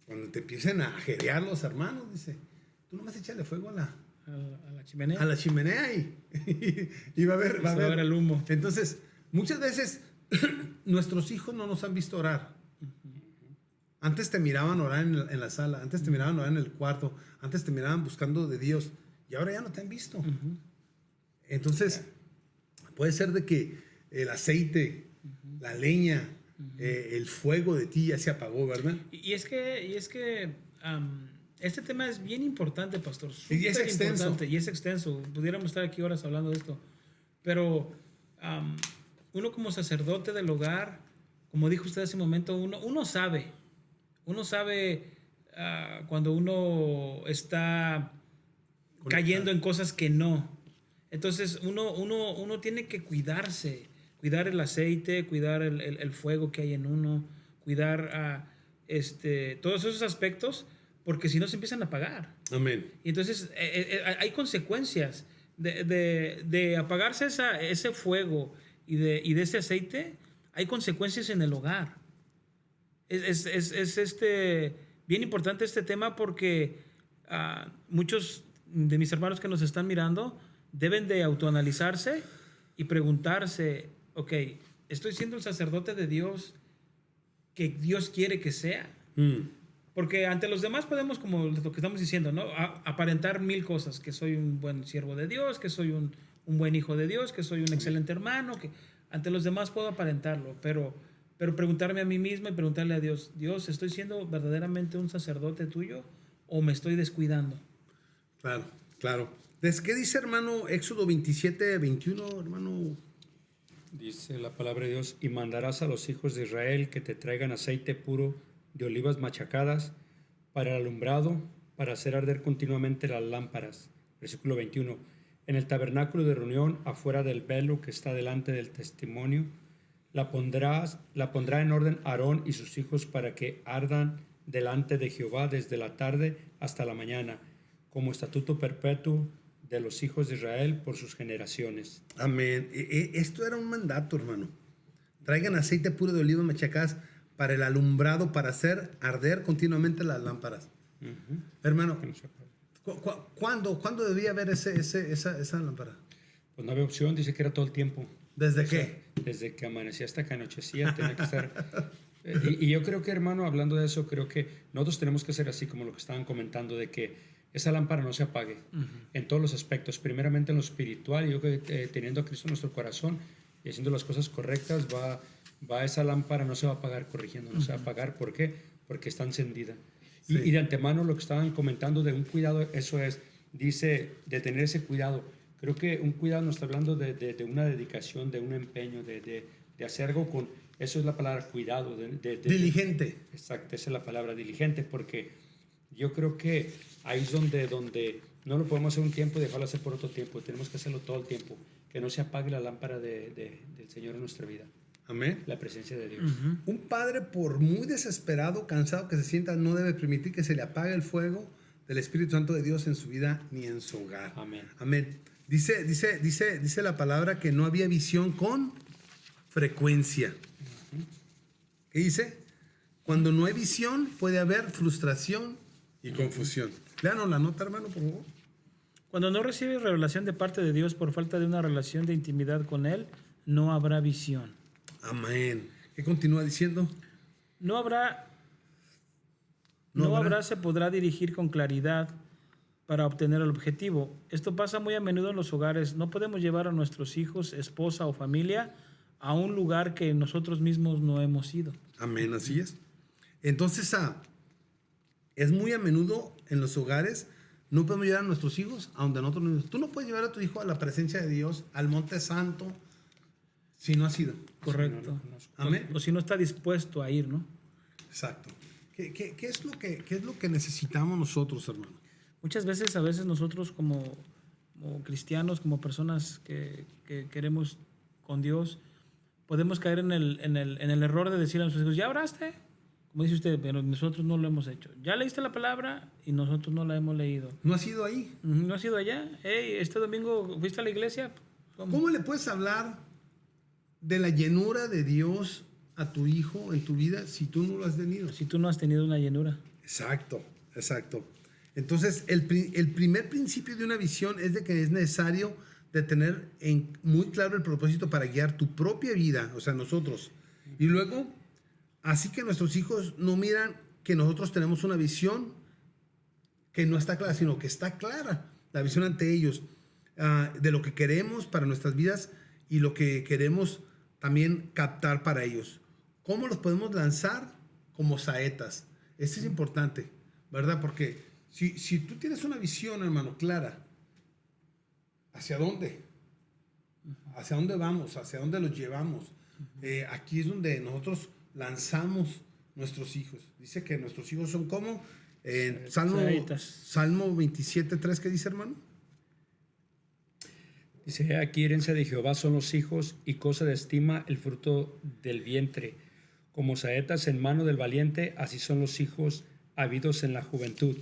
cuando te empiecen a ajerear los hermanos, dice, tú nomás échale fuego a la chimenea. a la chimenea y va a haber el humo. Entonces, muchas veces nuestros hijos no nos han visto orar. Antes te miraban orar en la sala, antes te miraban orar en el cuarto, antes te miraban buscando de Dios y ahora ya no te han visto. Entonces, puede ser de que el aceite, la leña, el fuego de ti ya se apagó, ¿verdad? Y es que este tema es bien importante, pastor. Y es extenso. Importante, y es extenso. Pudiéramos estar aquí horas hablando de esto. Pero uno como sacerdote del hogar, como dijo usted hace un momento, uno sabe. Uno sabe cuando uno está cayendo en cosas que no. Entonces uno tiene que cuidarse. Cuidar el aceite, cuidar el fuego que hay en uno, cuidar todos esos aspectos, porque si no se empiezan a apagar. Amén. Y entonces hay consecuencias de apagarse ese fuego y de ese aceite. Hay consecuencias en el hogar. Es bien importante este tema porque muchos de mis hermanos que nos están mirando deben de autoanalizarse y preguntarse, ok, ¿estoy siendo el sacerdote de Dios que Dios quiere que sea? Porque ante los demás podemos, como lo que estamos diciendo, ¿no? Aparentar mil cosas, que soy un buen siervo de Dios, que soy un buen hijo de Dios, que soy un excelente hermano, que ante los demás puedo aparentarlo, pero preguntarme a mí mismo y preguntarle a Dios, Dios, ¿estoy siendo verdaderamente un sacerdote tuyo o me estoy descuidando? Claro, claro. ¿Qué dice, hermano, Éxodo 27, 21, hermano? Dice la palabra de Dios, y mandarás a los hijos de Israel que te traigan aceite puro de olivas machacadas para el alumbrado, para hacer arder continuamente las lámparas. Versículo 21. En el tabernáculo de reunión, afuera del velo que está delante del testimonio, la pondrá en orden Aarón y sus hijos para que ardan delante de Jehová desde la tarde hasta la mañana, como estatuto perpetuo de los hijos de Israel por sus generaciones. Amén. Esto era un mandato, hermano. Traigan aceite puro de olivas machacadas para el alumbrado, para hacer arder continuamente las lámparas. Hermano, Que no se apague. ¿cuándo debía haber esa lámpara? Pues no había opción, dice que era todo el tiempo. ¿Desde O sea, qué? desde que amanecía hasta que anochecía, tenía que estar. Y yo creo que, hermano, hablando de eso, creo que nosotros tenemos que hacer así como lo que estaban comentando, de que esa lámpara no se apague en todos los aspectos. Primeramente en lo espiritual, yo creo que teniendo a Cristo en nuestro corazón y haciendo las cosas correctas, va esa lámpara, no se va a apagar corrigiendo, no se va a apagar. ¿Por qué? Porque está encendida. Sí. Y de antemano lo que estaban comentando de un cuidado, eso es, dice, de tener ese cuidado. Creo que un cuidado nos está hablando de una dedicación, de un empeño, de hacer algo con, eso es la palabra cuidado. Diligente. Exacto, esa es la palabra, diligente, porque yo creo que ahí es donde no lo podemos hacer un tiempo y dejarlo hacer por otro tiempo. Tenemos que hacerlo todo el tiempo, que no se apague la lámpara del Señor en nuestra vida, Amén. la presencia de Dios. Un padre, por muy desesperado, cansado que se sienta, no debe permitir que se le apague el fuego del Espíritu Santo de Dios en su vida ni en su hogar. Amén. Amén. Dice la palabra que no había visión con frecuencia. ¿Qué dice? Cuando no hay visión puede haber frustración y confusión. Léanos la nota, hermano, por favor. Cuando no recibes revelación de parte de Dios por falta de una relación de intimidad con Él, no habrá visión. Amén. ¿Qué continúa diciendo? No habrá, se podrá dirigir con claridad para obtener el objetivo. Esto pasa muy a menudo en los hogares. No podemos llevar a nuestros hijos, esposa o familia a un lugar que nosotros mismos no hemos ido. Amén, así es. Entonces, es muy a menudo en los hogares, no podemos llevar a nuestros hijos a donde nosotros no. Tú no puedes llevar a tu hijo a la presencia de Dios, al Monte Santo, si no has ido. Correcto. No lo conozco. Amén. O si no está dispuesto a ir, ¿no? Exacto. ¿Qué es lo que necesitamos nosotros, hermano? Muchas veces, nosotros como cristianos, como personas que queremos con Dios, podemos caer en el error de decir a nuestros hijos, ¿ya oraste? Como dice usted, pero nosotros no lo hemos hecho. ¿Ya leíste la palabra? Y nosotros no la hemos leído. ¿No has ido ahí? ¿No has ido allá? Hey, ¿este domingo fuiste a la iglesia? ¿Cómo le puedes hablar de la llenura de Dios a tu hijo en tu vida si tú no lo has tenido? Si tú no has tenido una llenura. Exacto. Entonces, el primer principio de una visión es de que es necesario de tener muy claro el propósito para guiar tu propia vida, o sea, nosotros. Y luego, así que nuestros hijos no miran que nosotros tenemos una visión que no está clara, sino que está clara la visión ante ellos de lo que queremos para nuestras vidas y lo que queremos también captar para ellos. ¿Cómo los podemos lanzar? Como saetas. Esto es importante, ¿verdad? Porque si tú tienes una visión, hermano, clara, ¿hacia dónde? ¿Hacia dónde vamos? ¿Hacia dónde los llevamos? Aquí es donde nosotros lanzamos nuestros hijos. Dice que nuestros hijos son como Salmo 27:3, ¿qué dice, hermano? Dice, aquí herencia de Jehová son los hijos y cosa de estima el fruto del vientre. Como saetas en mano del valiente, así son los hijos habidos en la juventud.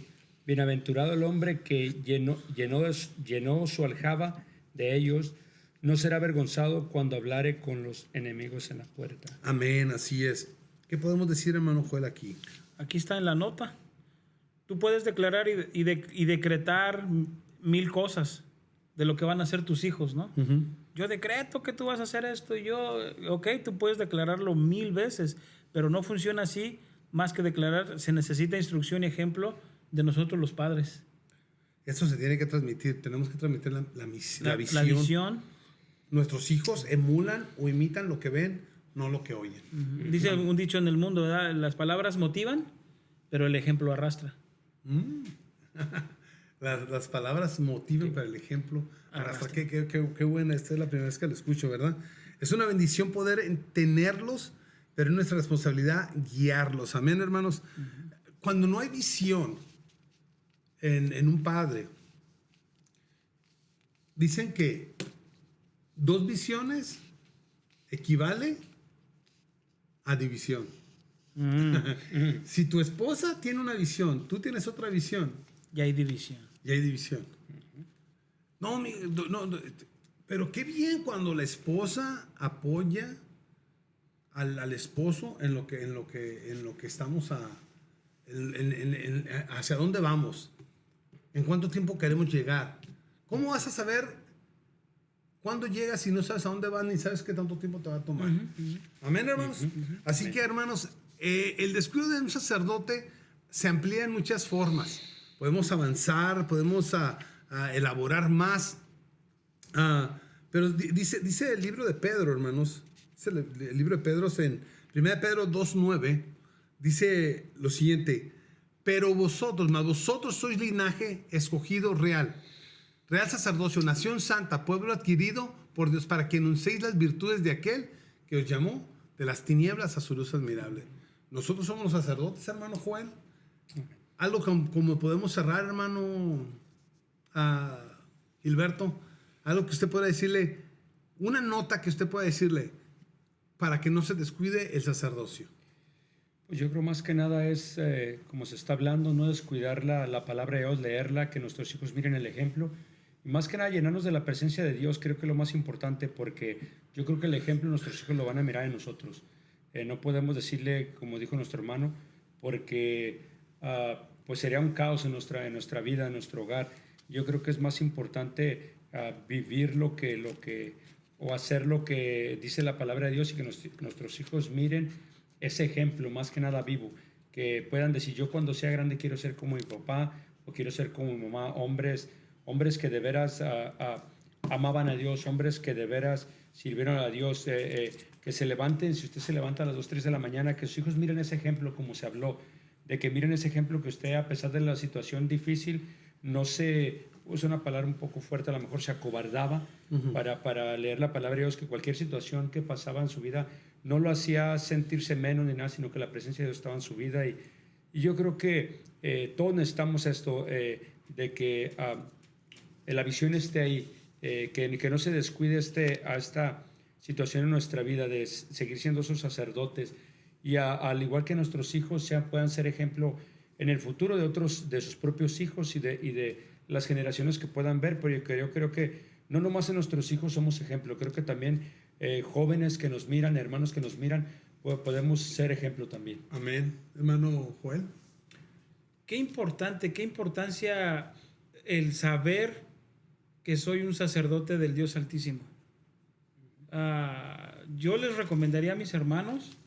Bienaventurado el hombre que llenó su aljaba de ellos, no será avergonzado cuando hablare con los enemigos en la puerta. Amén, así es. ¿Qué podemos decir, hermano Joel, aquí? Aquí está en la nota. Tú puedes declarar y decretar 1000 cosas de lo que van a hacer tus hijos, ¿no? Uh-huh. Yo decreto que tú vas a hacer esto y tú puedes declararlo 1000 veces, pero no funciona así más que declarar, se necesita instrucción y ejemplo de nosotros los padres. Eso se tiene que transmitir. Tenemos que transmitir la visión. La visión. Nuestros hijos emulan o imitan lo que ven, no lo que oyen. Dice un dicho en el mundo, ¿verdad? Las palabras motivan, pero el ejemplo arrastra. Las palabras motivan, pero el ejemplo arrastra. Qué buena. Esta es la primera vez que lo escucho, ¿verdad? Es una bendición poder tenerlos, pero es nuestra responsabilidad guiarlos. Amén, hermanos. Cuando no hay visión en un padre, dicen que 2 visiones equivale a división. Si tu esposa tiene una visión, tú tienes otra visión, Y hay división. y hay división. No, pero qué bien cuando la esposa apoya al esposo en lo que estamos hacia dónde vamos, en cuánto tiempo queremos llegar. ¿Cómo vas a saber cuándo llegas si no sabes a dónde vas ni sabes qué tanto tiempo te va a tomar? Amén, hermanos. Así que, hermanos, el descuido de un sacerdote se amplía en muchas formas. Podemos avanzar, podemos elaborar más. Pero dice el libro de Pedro, hermanos. Dice el libro de Pedro en 1 Pedro 2:9. Dice lo siguiente: pero vosotros sois linaje escogido real sacerdocio, nación santa, pueblo adquirido por Dios, para que anunciéis las virtudes de aquel que os llamó de las tinieblas a su luz admirable. Nosotros somos los sacerdotes, hermano Joel. Algo como podemos cerrar, hermano Gilberto, algo que usted pueda decirle, una nota que usted pueda decirle para que no se descuide el sacerdocio. Pues yo creo más que nada es, como se está hablando, no descuidar la palabra de Dios, leerla, que nuestros hijos miren el ejemplo. Y más que nada llenarnos de la presencia de Dios, creo que es lo más importante, porque yo creo que el ejemplo nuestros hijos lo van a mirar en nosotros. No podemos decirle, como dijo nuestro hermano, porque pues sería un caos en nuestra vida, en nuestro hogar. Yo creo que es más importante vivir o hacer lo que dice la palabra de Dios, y que nuestros hijos miren ese ejemplo, más que nada vivo, que puedan decir: yo cuando sea grande quiero ser como mi papá o quiero ser como mi mamá. Hombres que de veras amaban a Dios, hombres que de veras sirvieron a Dios, que se levanten. Si usted se levanta a las 2, 3 de la mañana, que sus hijos miren ese ejemplo, como se habló, de que miren ese ejemplo, que usted, a pesar de la situación difícil, no se, usa una palabra un poco fuerte, a lo mejor se acobardaba para leer la palabra de Dios, que cualquier situación que pasaba en su vida no lo hacía sentirse menos ni nada, sino que la presencia de Dios estaba en su vida. Y yo creo que todos necesitamos esto, de que la visión esté ahí, que no se descuide a esta situación en nuestra vida, de seguir siendo esos sacerdotes, y al igual que nuestros hijos puedan ser ejemplo en el futuro de sus propios hijos y de las generaciones que puedan ver. Pero yo creo que no nomás en nuestros hijos somos ejemplo, creo que también jóvenes que nos miran, hermanos que nos miran, podemos ser ejemplo también. Amén. Hermano Joel. Qué importancia el saber que soy un sacerdote del Dios Altísimo. Yo les recomendaría a mis hermanos,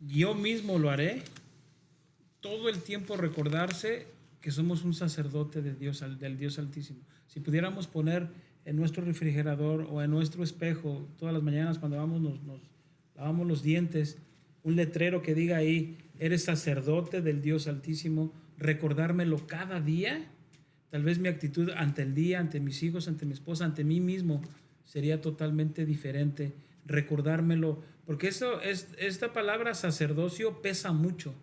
yo mismo lo haré, todo el tiempo recordarse que somos un sacerdote del Dios Altísimo. Si pudiéramos poner en nuestro refrigerador o en nuestro espejo todas las mañanas cuando nos lavamos los dientes, un letrero que diga ahí: eres sacerdote del Dios Altísimo, recordármelo cada día, tal vez mi actitud ante el día, ante mis hijos, ante mi esposa, ante mí mismo sería totalmente diferente. Recordármelo, porque esta palabra sacerdocio pesa mucho,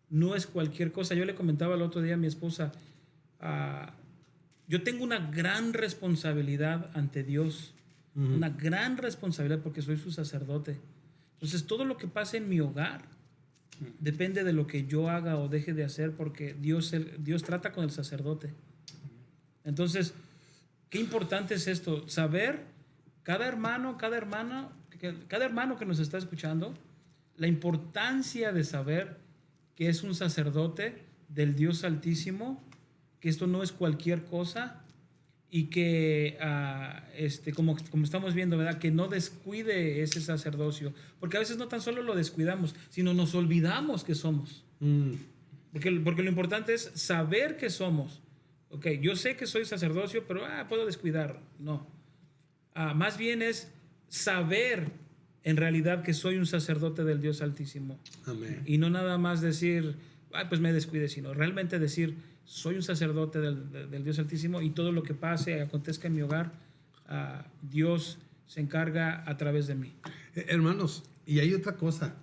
no es cualquier cosa. Yo le comentaba el otro día a mi esposa, yo tengo una gran responsabilidad ante Dios, una gran responsabilidad, porque soy su sacerdote. Entonces todo lo que pasa en mi hogar depende de lo que yo haga o deje de hacer, porque Dios trata con el sacerdote. Entonces, qué importante es esto, saber, cada hermano que nos está escuchando, la importancia de saber que es un sacerdote del Dios Altísimo, que esto no es cualquier cosa, y que, como estamos viendo, ¿verdad? Que no descuide ese sacerdocio, porque a veces no tan solo lo descuidamos, sino nos olvidamos que somos. Porque lo importante es saber que somos. Ok, yo sé que soy sacerdocio, pero puedo descuidar. No. Más bien es saber en realidad que soy un sacerdote del Dios Altísimo. Amén. Y no nada más decir, pues me descuide, sino realmente decir, soy un sacerdote del Dios Altísimo y todo lo que pase, acontezca en mi hogar, Dios se encarga a través de mí. Hermanos, y hay otra cosa.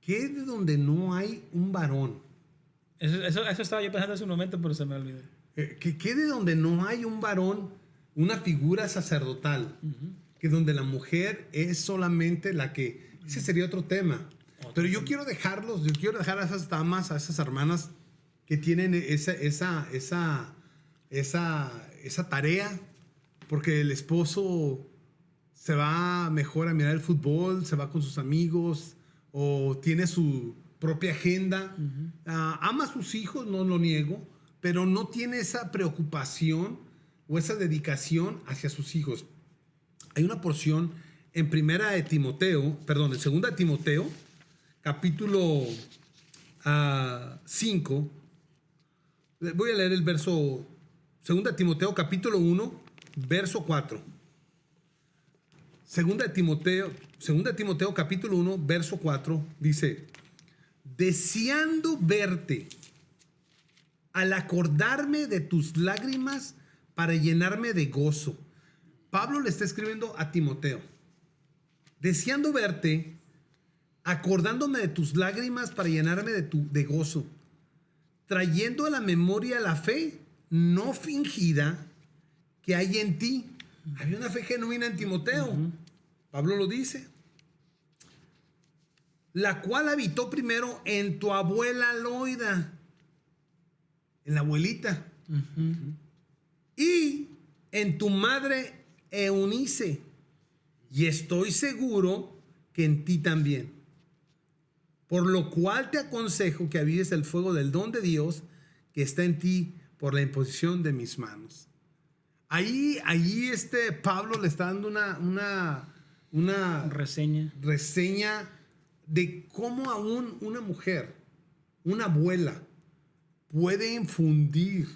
¿Qué de donde no hay un varón? Eso estaba yo pensando hace un momento, pero se me olvidó. ¿Qué de donde no hay un varón, una figura sacerdotal? Que donde la mujer es solamente la que... Ese sería otro tema. Pero yo quiero dejar a esas damas, a esas hermanas que tienen esa tarea, porque el esposo se va mejor a mirar el fútbol, se va con sus amigos o tiene su propia agenda. Ama a sus hijos, no lo niego, pero no tiene esa preocupación o esa dedicación hacia sus hijos. Hay una porción en 2 Timoteo, capítulo 5. Voy a leer el verso 2 Timoteo, capítulo 1, verso 4. 2 Timoteo, capítulo 1, verso 4, dice: deseando verte, al acordarme de tus lágrimas para llenarme de gozo. Pablo le está escribiendo a Timoteo: deseando verte, acordándome de tus lágrimas para llenarme de gozo, trayendo a la memoria la fe no fingida que hay en ti. Había una fe genuina en Timoteo. Pablo lo dice. La cual habitó primero en tu abuela Loida, en la abuelita, y en tu madre Eunice, y estoy seguro que en ti también. Por lo cual te aconsejo que avives el fuego del don de Dios que está en ti por la imposición de mis manos. Ahí Pablo le está dando una reseña de cómo aún una mujer, una abuela, puede infundir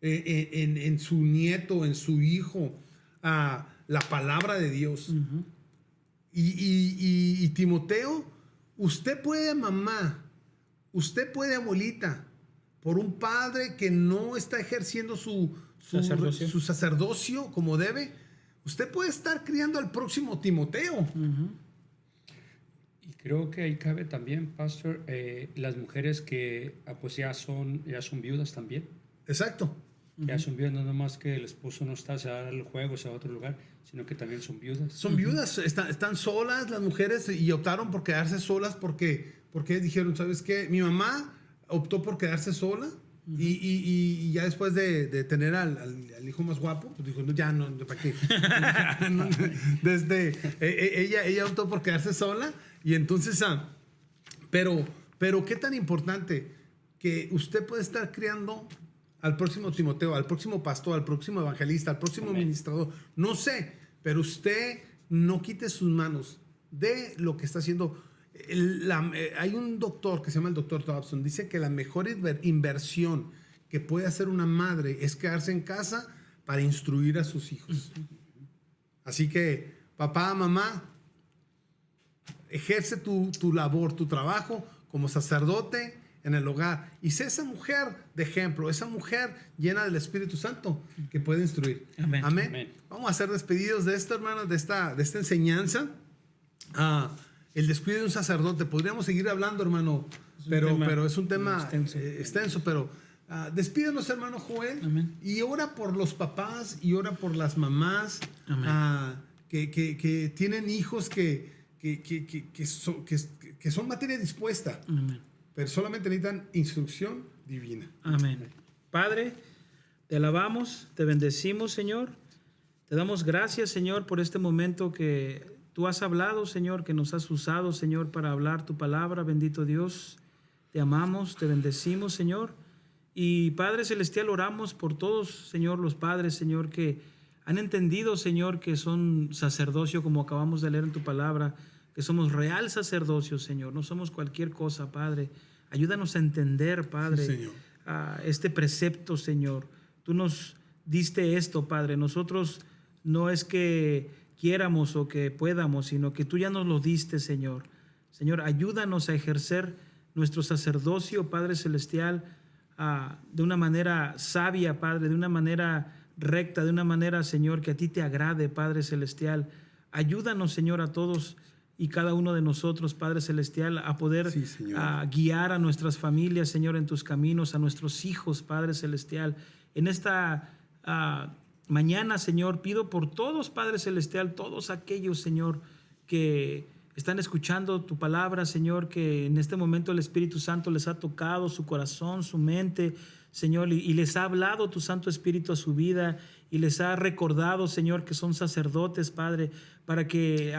en su nieto, en su hijo, la palabra de Dios. Y Timoteo, usted puede, mamá, usted puede, abuelita, por un padre que no está ejerciendo su sacerdocio como debe, usted puede estar criando al próximo Timoteo. Y creo que ahí cabe también, pastor, las mujeres que pues ya son viudas también. Exacto. Ya son viudas, no nomás que el esposo no está, se va al juego, se va a otro lugar, sino que también son viudas. Son viudas, están solas las mujeres y optaron por quedarse solas porque dijeron, ¿sabes qué? Mi mamá optó por quedarse sola y ya después de tener al hijo más guapo, pues dijo, no, ya no, ¿para qué? Ella optó por quedarse sola y entonces, pero qué tan importante que usted puede estar criando al próximo Timoteo, al próximo pastor, al próximo evangelista, al próximo ministrador, no sé, pero usted no quite sus manos de lo que está haciendo. Hay un doctor que se llama el doctor Dobson, dice que la mejor inversión que puede hacer una madre es quedarse en casa para instruir a sus hijos. Así que, papá, mamá, ejerce tu labor, tu trabajo como sacerdote en el hogar y sé esa mujer de ejemplo, esa mujer llena del Espíritu Santo que puede instruir. Amén. Amén. Vamos a ser despedidos de esto, hermanos, de esta enseñanza. El descuido de un sacerdote. Podríamos seguir hablando, hermano, pero es un tema extenso. Pero despídenos, hermano Joel. Amén. Y ora por los papás y ora por las mamás que tienen hijos que son materia dispuesta. Amén. Pero solamente necesitan instrucción divina. Amén. Padre, te alabamos, te bendecimos, Señor. Te damos gracias, Señor, por este momento que tú has hablado, Señor, que nos has usado, Señor, para hablar tu palabra. Bendito Dios, te amamos, te bendecimos, Señor. Y Padre Celestial, oramos por todos, Señor, los padres, Señor, que han entendido, Señor, que son sacerdocio, como acabamos de leer en tu palabra, que somos real sacerdocio, Señor, no somos cualquier cosa, Padre. Ayúdanos a entender, Padre, Sí, Señor. este precepto, Señor. Tú nos diste esto, Padre. Nosotros no es que quiéramos o que podamos, sino que tú ya nos lo diste, Señor. Señor, ayúdanos a ejercer nuestro sacerdocio, Padre Celestial, de una manera sabia, Padre, de una manera recta, de una manera, Señor, que a ti te agrade, Padre Celestial. Ayúdanos, Señor, a todos y cada uno de nosotros, Padre Celestial, a poder Sí, Señor. guiar a nuestras familias, Señor, en tus caminos, a nuestros hijos, Padre Celestial. En esta mañana, Señor, pido por todos, Padre Celestial, todos aquellos, Señor, que están escuchando tu palabra, Señor, que en este momento el Espíritu Santo les ha tocado su corazón, su mente, Señor, y les ha hablado tu Santo Espíritu a su vida y les ha recordado, Señor, que son sacerdotes, Padre, para que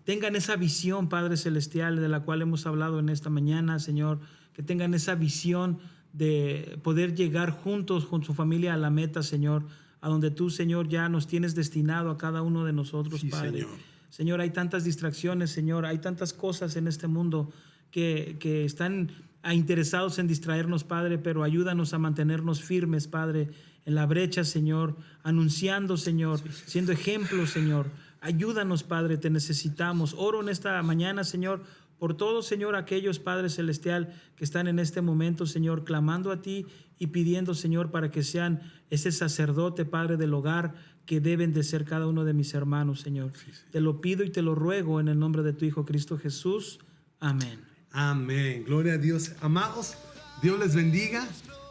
tengan esa visión, Padre Celestial, de la cual hemos hablado en esta mañana, Señor, que tengan esa visión de poder llegar juntos con su familia a la meta, Señor, a donde tú, Señor, ya nos tienes destinado a cada uno de nosotros, Sí, Padre. Señor. Señor, hay tantas distracciones, Señor, hay tantas cosas en este mundo que están interesados en distraernos, Padre, pero ayúdanos a mantenernos firmes, Padre, en la brecha, Señor, anunciando, Señor, siendo ejemplos, Señor. Ayúdanos, Padre, te necesitamos. Oro en esta mañana, Señor, por todos, Señor, aquellos, Padre Celestial, que están en este momento, Señor, clamando a ti y pidiendo, Señor, para que sean ese sacerdote, Padre, del hogar que deben de ser cada uno de mis hermanos, Señor. Te lo pido y te lo ruego en el nombre de tu Hijo Cristo Jesús. Amén. Amén. Gloria a Dios. Amados, Dios les bendiga.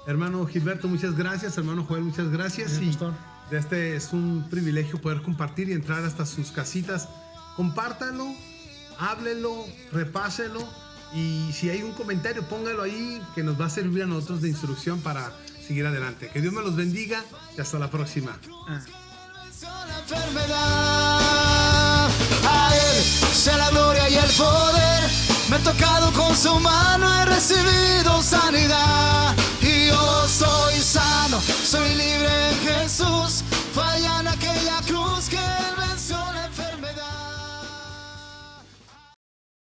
Hermano Gilberto, muchas gracias. Hermano Joel, muchas gracias. Amén, Y pastor. este es un privilegio poder compartir y entrar hasta sus casitas. Compártanlo, háblelo, repáselo. Y si hay un comentario, póngalo ahí, que nos va a servir a nosotros de instrucción para seguir adelante. Que Dios me los bendiga y hasta la próxima. La enfermedad, a Él sea la gloria y el poder. Me he tocado con su mano, he recibido